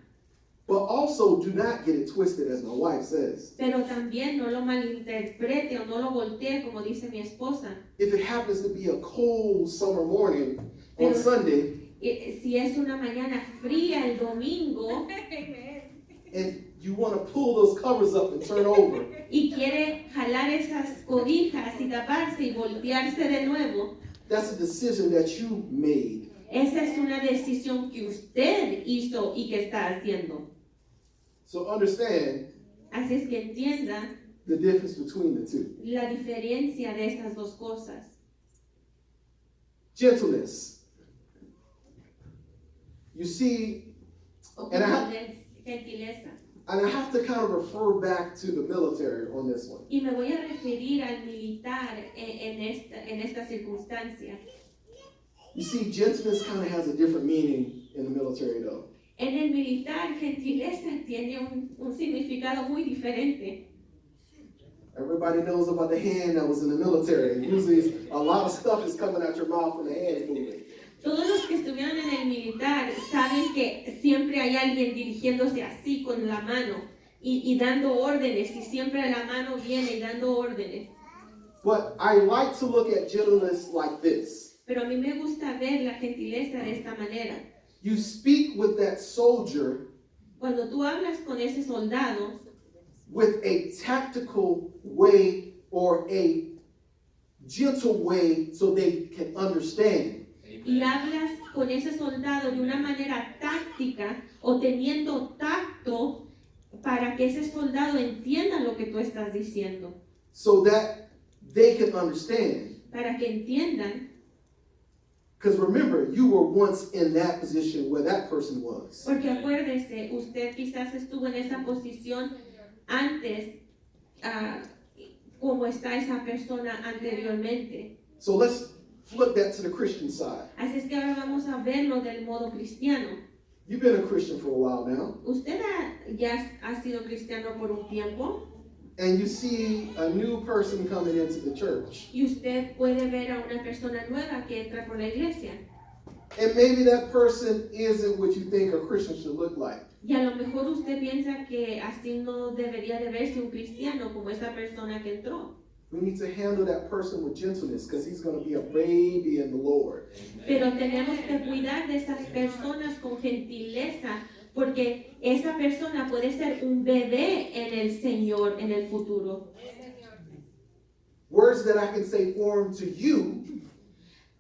But also, do not get it twisted, as my wife says. Pero también no lo malinterprete o no lo voltee, como dice mi esposa. If it happens to be a cold summer morning on Sunday, Si es una mañana fría el domingo and you want to pull those covers up and turn over, y quiere jalar esas cobijas y taparse y voltearse de nuevo, that's a decision that you made. esa es una decisión que usted hizo y que está haciendo. So understand Así es que entienda the difference between the two. la diferencia de estas dos cosas. Gentleness. You see, O And I- gentileza. and I have to kind of refer back to the military on this one. Y me voy a referir al militar en esta circunstancia. You see, gentleness kind of has a different meaning in the military, though. En el militar, gentileza tiene un significado muy diferente. Everybody knows about the hand that was in the military. Usually, a lot of stuff is coming out your mouth when the hand is moving. Todos los que estuvieron en el militar saben que siempre hay alguien dirigiéndose así con la mano y dando órdenes, y siempre la mano viene y dando órdenes. But I like to look at gentleness like this. Pero a mí me gusta ver la gentileza de esta manera. You speak with that soldier Cuando tú hablas con ese soldado with a tactical way or a gentle way so they can understand. y hablas con ese soldado de una manera táctica o teniendo tacto para que ese soldado entienda lo que tú estás diciendo, So that they can understand. para que entiendan, Because remember, you were once in that position where that person was. porque acuérdese, usted quizás estuvo en esa posición antes, como está esa persona anteriormente. So let's flip that to the Christian side. Así es que ahora vamos a verlo del modo cristiano. You've been a Christian for a while now, Usted ya ha sido cristiano por un tiempo and you see a new person coming into the church. y usted puede ver a una persona nueva que entra por la iglesia. And maybe that person isn't what you think a Christian should look like. Y a lo mejor usted piensa que así no debería de verse un cristiano como esa persona que entró. We need to handle that person with gentleness because he's going to be a baby in the Lord. Pero tenemos que cuidar de esas personas con gentileza, porque esa persona puede ser un bebé en el Señor en el futuro. Words that I can say firm to you,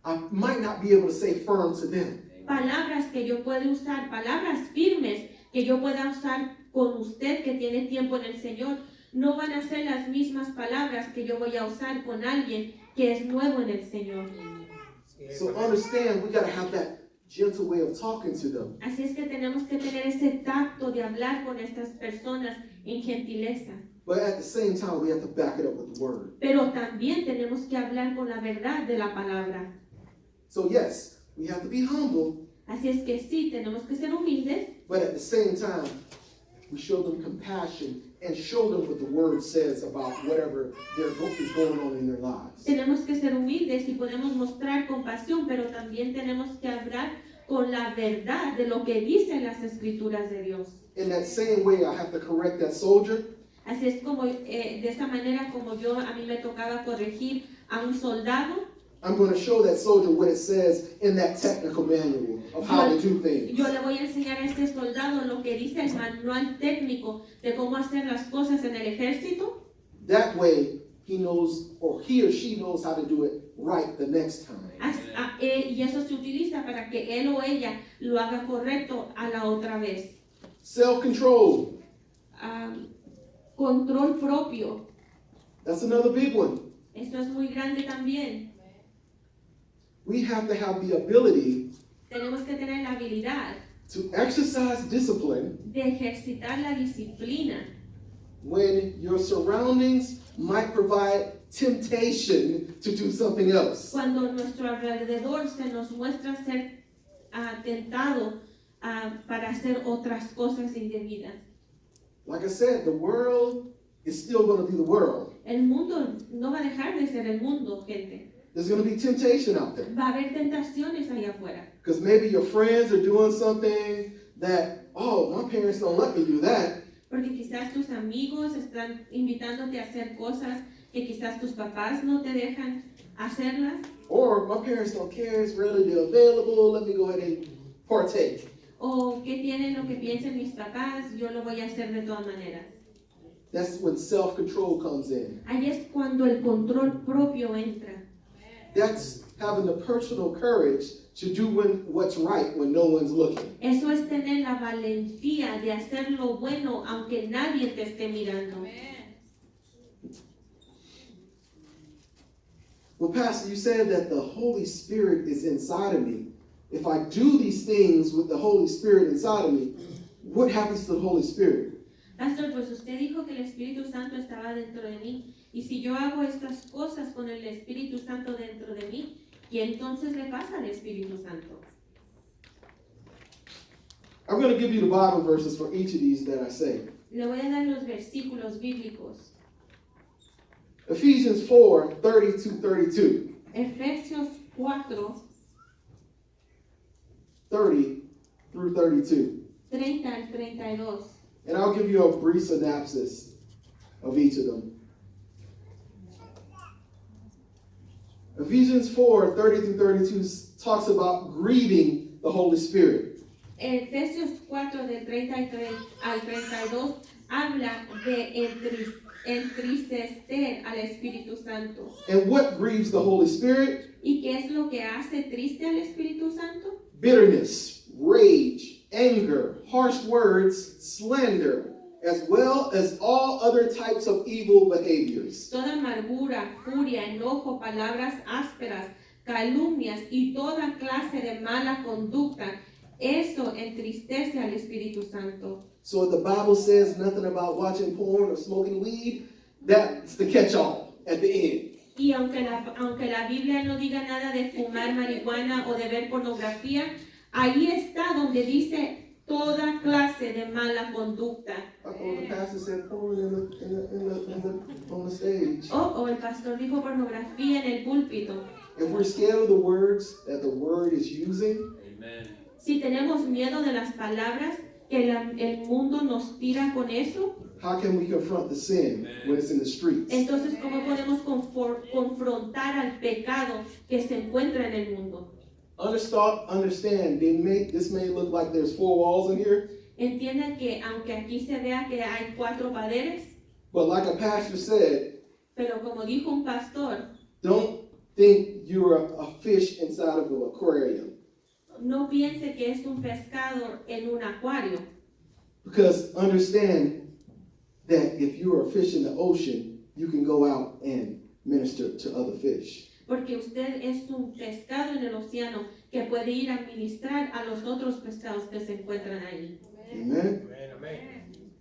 I might not be able to say firm to them. Palabras que yo puedo usar, palabras firmes que yo pueda usar con usted que tiene tiempo en el Señor, no van a ser las mismas palabras que yo voy a usar con alguien que es nuevo en el Señor. So understand, we got to have that gentle way of talking to them. Así es que tenemos que tener ese tacto de hablar con estas personas en gentileza. But at the same time, we have to back it up with the word. Pero también tenemos que hablar con la verdad de la palabra. So yes, we have to be humble, Así es que sí, tenemos que ser humildes, but at the same time, we show them compassion and show them what the word says about whatever is going on in their lives. tenemos que ser humildes y podemos mostrar compasión, pero también tenemos que hablar con la verdad de lo que dicen las escrituras de Dios. In that same way, I have to correct that soldier. Así es como, de esa manera como a mí me tocaba corregir a un soldado, I'm going to show that soldier what it says in that technical manual of how to do things. yo le voy a enseñar a ese soldado lo que dice el manual técnico de cómo hacer las cosas en el ejército. That way, he knows, or he or she knows how to do it right the next time. Y eso se utiliza para que él o ella lo haga correcto a la otra vez. Self-control. Control propio. That's another big one. Esto es muy grande también. We have to have the ability Tenemos que tener la habilidad to exercise discipline de ejercitar la disciplina when your surroundings might provide temptation to do something else. cuando nuestro alrededor se nos muestra ser tentado para hacer otras cosas indebidas. Like I said, the world is still going to be the world. El mundo no va a dejar de ser el mundo, gente. There's going to be temptation out there. Va a haber tentaciones allá afuera. Because maybe your friends are doing something that, oh, my parents don't let me do that. Porque quizás tus amigos están invitándote a hacer cosas que quizás tus papás no te dejan hacerlas. Or my parents don't care, it's readily available, let me go ahead and partake. O que tienen lo que piensen mis papás, yo lo voy a hacer de todas maneras. That's when self-control comes in. Ahí es cuando el control propio entra. That's having the personal courage to do what's right when no one's looking. Eso es tener la valentía de hacer lo bueno aunque nadie te esté mirando. Well, Pastor, you said that the Holy Spirit is inside of me. If I do these things with the Holy Spirit inside of me, what happens to the Holy Spirit? Pastor, pues usted dijo que el Espíritu Santo estaba dentro de mí. Y si yo hago estas cosas con el Espíritu Santo dentro de mí, ¿qué entonces le pasa al Espíritu Santo? I'm going to give you the Bible verses for each of these that I say. Le voy a dar los versículos bíblicos. Ephesians 4, 30-32. Efesios 4, 30 through 32. 30 al 32. And I'll give you a brief synopsis of each of them. Ephesians 4, 30 through 32 talks about grieving the Holy Spirit. Efesios 4 de 33 al 32 habla de entristecer al Espíritu Santo. And what grieves the Holy Spirit? ¿Y qué es lo que hace triste al Espíritu Santo? Bitterness, rage, anger, harsh words, slander, as well as all other types of evil behaviors. Toda amargura, furia, enojo, palabras ásperas, calumnias y toda clase de mala conducta, eso entristece al Espíritu Santo. So if the Bible says nothing about watching porn or smoking weed, that's the catch-all at the end. Y aunque la Biblia no diga nada de fumar marihuana o de ver pornografía, ahí está donde dice toda clase de mala conducta. Oh, the pastor said porn on the stage. O el pastor dijo pornografía en el púlpito. If we're scared of the words that the word is using, Amen. Si tenemos miedo de las palabras que el mundo nos tira con eso, how can we confront the sin when it's in the streets? entonces ¿cómo podemos confrontar al pecado que se encuentra en el mundo? Understand, this may look like there's 4 walls in here, Entiendan que aunque aquí se vea que hay 4 paredes, but like a pastor said, pero como dijo un pastor, don't think you're a fish inside of an aquarium. no piense que es un pescado en un acuario, Because understand that if you're a fish in the ocean, you can go out and minister to other fish. porque usted es un pescado en el océano que puede ir a ministrar a los otros pescados que se encuentran ahí. Amen? Amen. Amen.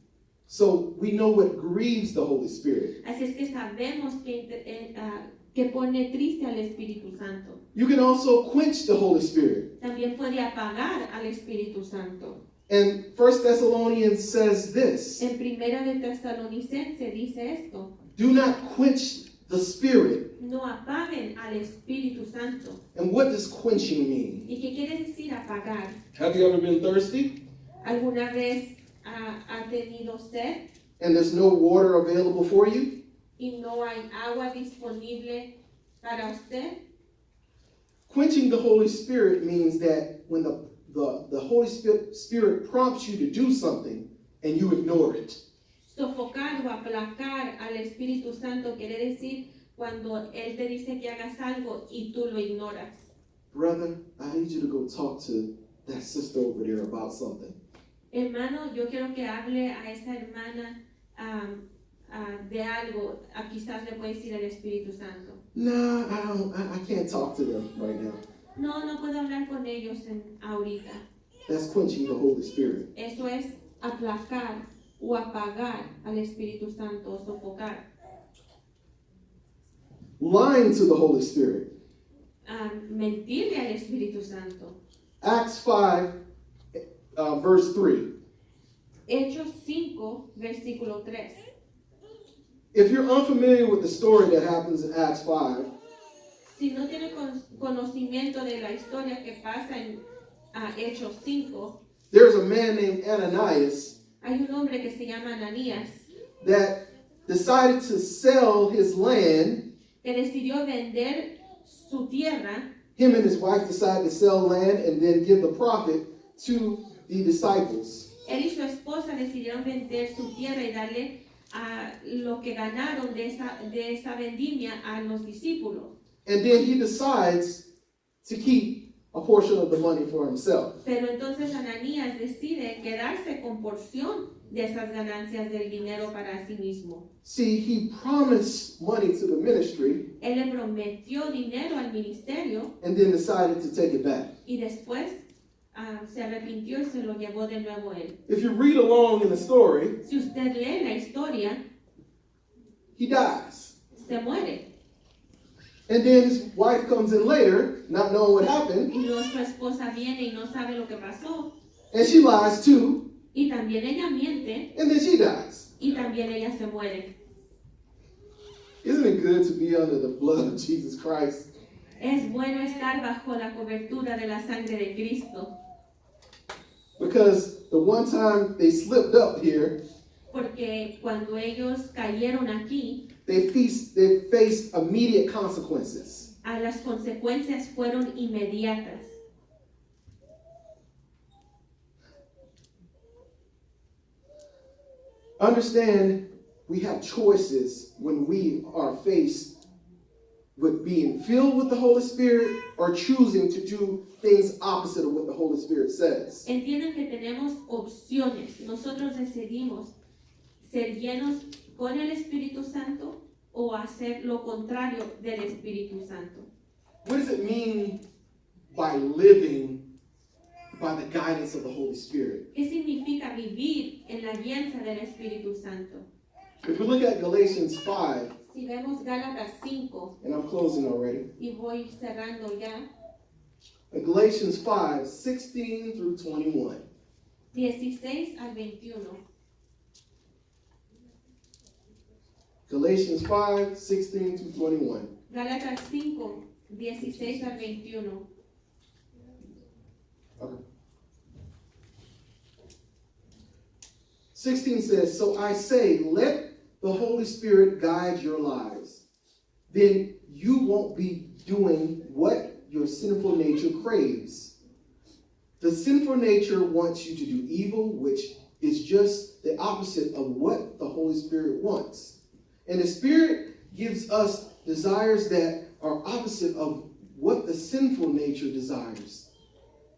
So we know what grieves the Holy Spirit. Así es que sabemos que pone triste al Espíritu Santo. You can also quench the Holy Spirit. También puede apagar al Espíritu Santo. And 1 Thessalonians says this, En Primera de Tesalonicense dice esto: do not quench the Spirit. no apaguen al Espíritu Santo. And what does quenching mean? ¿Y qué quiere decir apagar? Have you ever been thirsty ¿Alguna vez ha tenido sed and there's no water available for you? y no hay agua disponible para usted? Quenching the Holy Spirit means that when the Holy Spirit prompts you to do something and you ignore it. Sofocar o aplacar al Espíritu Santo quiere decir cuando Él te dice que hagas algo y tú lo ignoras. Brother, I need you to go talk to that sister over there about something. Hermano, yo quiero que hable a esa hermana de algo. Quizás le puede decir el Espíritu Santo. Nah, I can't talk to them right now. No puedo hablar con ellos ahorita. That's quenching the Holy Spirit. Eso es aplacar o apagar al Espíritu Santo o sofocar. Lying to the Holy Spirit. Mentirle al Espíritu Santo. Acts 5, verse 3. Hechos 5, versículo 3. If you're unfamiliar with the story that happens in Acts 5, Si no tiene conocimiento de la historia que pasa en Hechos 5, there's a man named Ananias hay un hombre que se llama Ananías that decided to sell his land. que decidió vender su tierra. Him and his wife decided to sell land and then give the profit to the disciples. Él y su esposa decidieron vender su tierra y darle lo que ganaron de esa vendimia a los discípulos. And then he decides to keep a portion of the money for himself. Pero entonces Ananías decide quedarse con porción de esas ganancias del dinero para sí mismo. See, he promised money to the ministry Él le prometió dinero al ministerio and then decided to take it back. y después se arrepintió y se lo llevó de nuevo él. If you read along in the story, Si usted lee la historia, he dies. se muere. And then his wife comes in later, not knowing what happened, Y luego su esposa viene y no sabe lo que pasó. and she lies too, Y también ella miente and then she dies. y también ella se muere. Isn't it good to be under the blood of Jesus Christ? Es bueno estar bajo la cobertura de la sangre de Cristo. Because the one time they slipped up here, Porque cuando ellos cayeron aquí, they faced immediate consequences. las consecuencias fueron inmediatas. Understand, we have choices when we are faced with being filled with the Holy Spirit or choosing to do things opposite of what the Holy Spirit says. Entiendan que tenemos opciones. Nosotros decidimos ser llenos con el Espíritu Santo o hacer lo contrario del Espíritu Santo. What does it mean by living by the guidance of the Holy Spirit? ¿Qué significa vivir en la guianza del Espíritu Santo? If we look at Galatians 5, Si vemos Gálatas 5, and I'm closing already, y voy cerrando ya, Galatians 5, 16 through 21. 16 al 21. Galatians 5, 16 through 21. Gálatas 5, 16 al 21. Okay. 16 says, "So I say, let the Holy Spirit guide your lives. Then you won't be doing what your sinful nature craves. The sinful nature wants you to do evil, which is just the opposite of what the Holy Spirit wants. And the Spirit gives us desires that are opposite of what the sinful nature desires.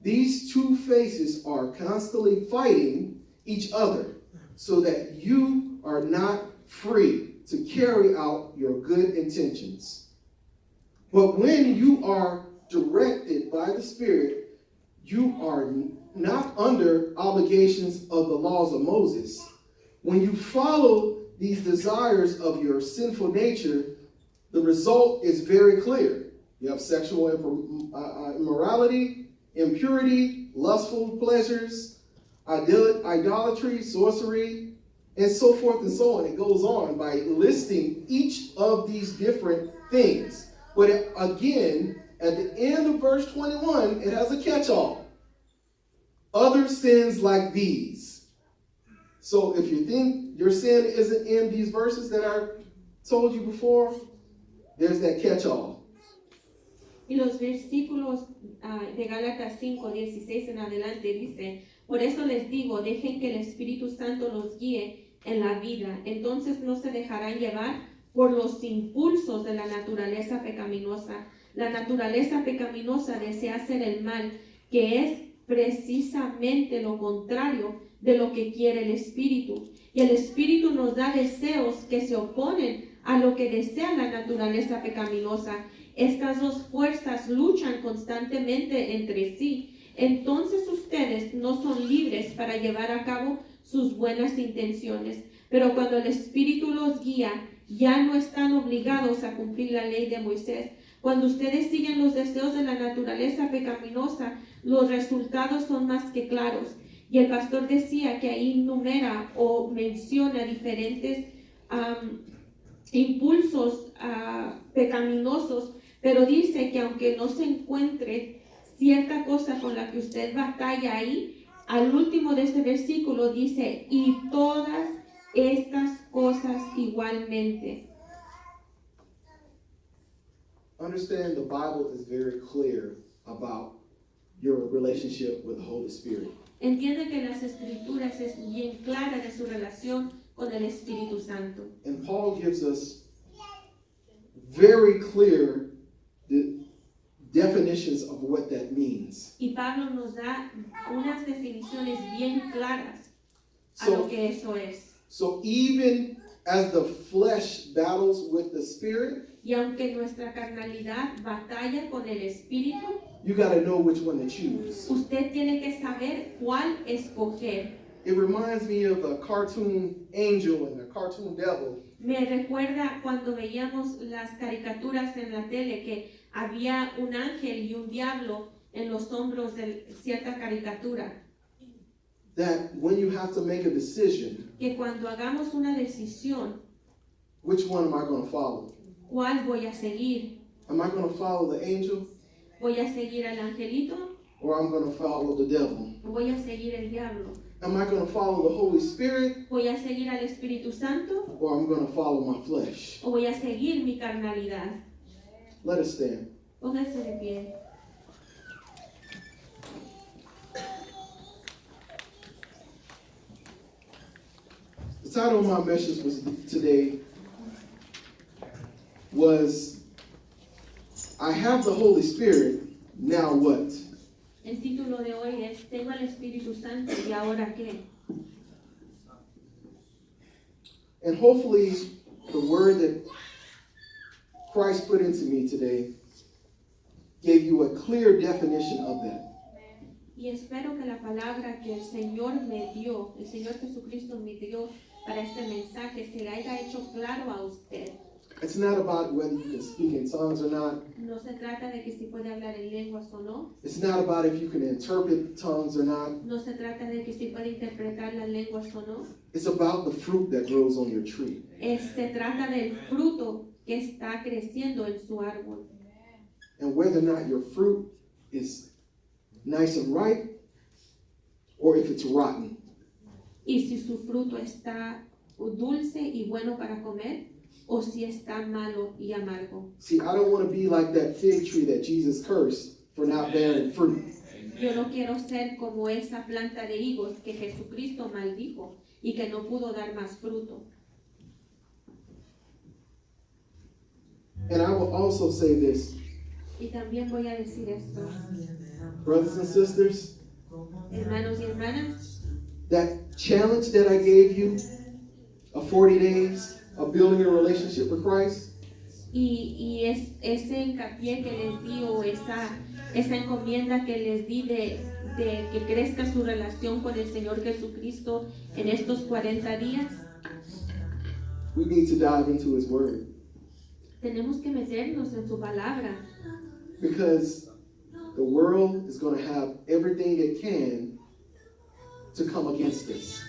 These two faces are constantly fighting each other so that you are not free to carry out your good intentions. But when you are directed by the Spirit, you are not under obligations of the laws of Moses. When you follow these desires of your sinful nature, the result is very clear. You have sexual immorality, impurity, lustful pleasures, idolatry, sorcery, and so forth and so on. It goes on by listing each of these different things. But again, at the end of verse 21, it has a catch-all. Other sins like these. So if you think your sin isn't in these verses that I told you before, there's that catch-all. Y los versículos de Gálatas 5, 16 en adelante dice, por eso les digo, dejen que el Espíritu Santo los guíe en la vida. Entonces no se dejarán llevar por los impulsos de la naturaleza pecaminosa. La naturaleza pecaminosa desea hacer el mal, que es precisamente lo contrario de lo que quiere el Espíritu. Y el Espíritu nos da deseos que se oponen a lo que desea la naturaleza pecaminosa. Estas dos fuerzas luchan constantemente entre sí. Entonces ustedes no son libres para llevar a cabo sus buenas intenciones. Pero cuando el Espíritu los guía, ya no están obligados a cumplir la ley de Moisés. Cuando ustedes siguen los deseos de la naturaleza pecaminosa, los resultados son más que claros. Y el pastor decía que ahí numera o menciona diferentes impulsos pecaminosos, pero dice que aunque no se encuentre cierta cosa con la que usted batalla ahí, al último de este versículo dice, y todas estas cosas igualmente. Understand the Bible is very clear about your relationship with the Holy Spirit. Entiende que las Escrituras es bien clara de su relación con el Espíritu Santo. And Paul gives us very clear definitions of what that means. Y Pablo nos da unas definiciones bien claras a lo que eso es. So even as the flesh battles with the Spirit, y aunque nuestra carnalidad batalla con el Espíritu, you got to know which one to choose. Usted tiene que saber cuál escoger. It reminds me of a cartoon angel and a cartoon devil. Me recuerda cuando veíamos las caricaturas en la tele que había un ángel y un diablo en los hombros de cierta caricatura. That when you have to make a decision, que cuando hagamos una decisión, which one am I going to follow? ¿Cuál voy a seguir? Am I going to follow the angel? ¿Voy a seguir al angelito? Or I'm going to follow the devil? ¿O voy a seguir el diablo? Am I going to follow the Holy Spirit? ¿Voy a seguir al Espíritu Santo? Or I'm going to follow my flesh? ¿O voy a seguir mi carnalidad? Let us stand. Pónganse de pie. The title of my message today was, I have the Holy Spirit, now what? El título de hoy es, tengo al Espíritu Santo, ¿y ahora qué? And hopefully the word that Christ put into me today gave you a clear definition of that. Y espero que la palabra que el Señor me dio, el Señor Jesucristo me dio para este mensaje, se le haya hecho claro a usted. It's not about whether you can speak in tongues or not. No se trata de que si puede hablar en lenguas o no. It's not about if you can interpret tongues or not. No se trata de que si puede interpretar las lenguas o no. It's about the fruit that grows on your tree. Se trata del fruto que está creciendo en su árbol. And whether or not your fruit is nice and ripe or if it's rotten. Y si su fruto está dulce y bueno para comer, o si está malo y amargo. See, I don't want to be like that fig tree that Jesus cursed for not bearing fruit. Yo no quiero ser como esa planta de higos que Jesucristo maldijo y que no pudo dar más fruto. And I will also say this, Y también voy a decir esto, brothers and sisters, hermanos y hermanas, that challenge that I gave you of 40 days of building a relationship with Christ, y ese hincapié que les di o esa encomienda que les di de que crezca su relación con el Señor Jesucristo en estos 40 días, we need to dive into His Word. tenemos que meternos en su palabra. Because the world is going to have everything it can to come against us.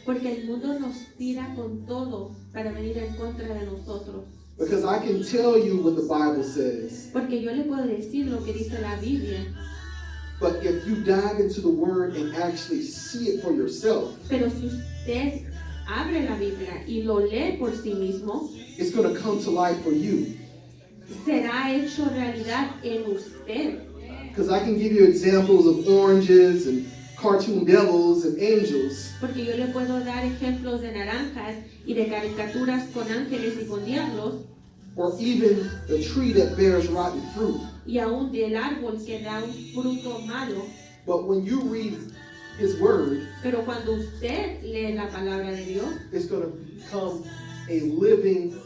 Porque el mundo nos tira con todo para venir en contra de nosotros. Because I can tell you what the Bible says, Porque yo le puedo decir lo que dice la Biblia, but if you dive into the Word and actually see it for yourself, pero si usted abre la Biblia y lo lee por sí mismo, it's going to come to life for you. será hecho realidad en usted. Because I can give you examples of oranges and cartoon devils and angels, Porque yo le puedo dar ejemplos de naranjas y de caricaturas con ángeles y con diablos, or even the tree that bears rotten fruit. y aún del árbol que da un fruto malo. But when you read His Word, Pero cuando usted lee la palabra de Dios, it's going to become a living,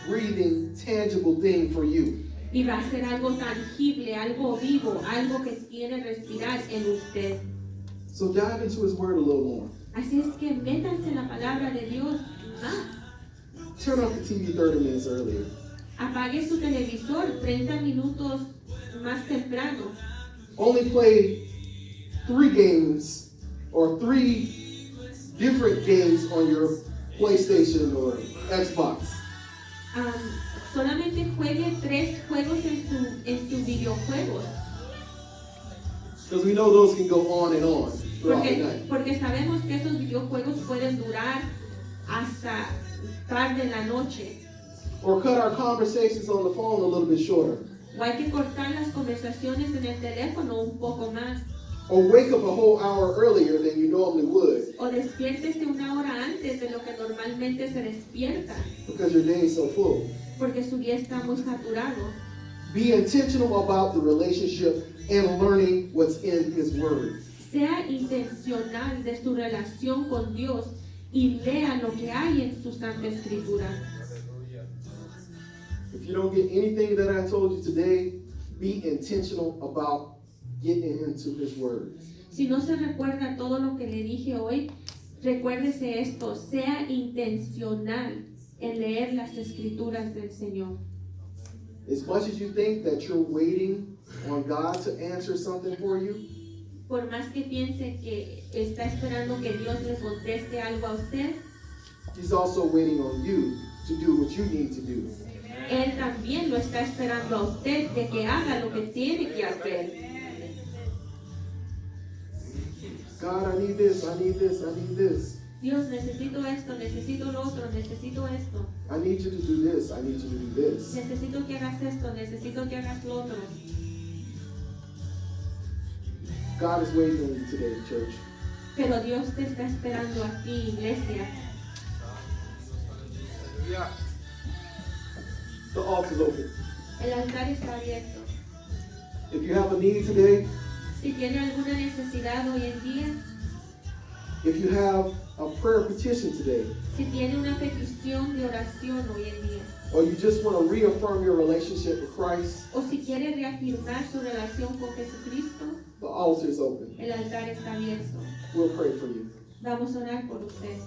breathing, tangible thing for you. y va a ser algo tangible, algo vivo, algo que tiene respirar en usted. So dive into His Word a little more. Así es que métanse en la palabra de Dios más. Turn off the TV 30 minutes earlier. Apague su televisor 30 minutos más temprano. Only play 3 games or 3 different games on your PlayStation or Xbox. Solamente juegue 3 juegos en sus videojuegos. Because we know those can go on and on throughout the night. Porque sabemos que esos videojuegos pueden durar hasta tarde en la noche. Or cut our conversations on the phone a little bit shorter. O hay que cortar las conversaciones en el teléfono un poco más. Or wake up a whole hour earlier than you normally would O despiértese una hora antes de lo que normalmente se despierta. because your day is so full. Porque su día está muy saturado. Be intentional about the relationship and learning what's in His Word. Sea intencional de su relación con Dios y lea lo que hay en su Santa Escritura. If you don't get anything that I told you today, be intentional about getting into His Word. Si no se recuerda todo lo que le dije hoy, recuérdese esto, sea intencional en leer las Escrituras del Señor. As much as you think that you're waiting on God to answer something for you, Por más que piense que está esperando que Dios le conteste algo a usted, He's also waiting on you to do what you need to do. Él también lo está esperando a usted de que haga lo que tiene que hacer. God, I need this, I need this, I need this. Dios, necesito esto, necesito lo otro, necesito esto. I need you to do this, I need you to do this. Necesito que hagas esto, necesito que hagas lo otro. God is waiting on you today, church. Pero Dios te está esperando a ti, iglesia. The altar's open. El altar está abierto. If you have a need today, Si tiene alguna necesidad hoy en día, If you have a prayer petition today, Si tiene una petición de oración hoy en día, or you just want to reaffirm your relationship with Christ, o si quiere reafirmar su relación con Jesucristo, the altar is open. el altar está abierto. We'll pray for you. Vamos a orar por usted.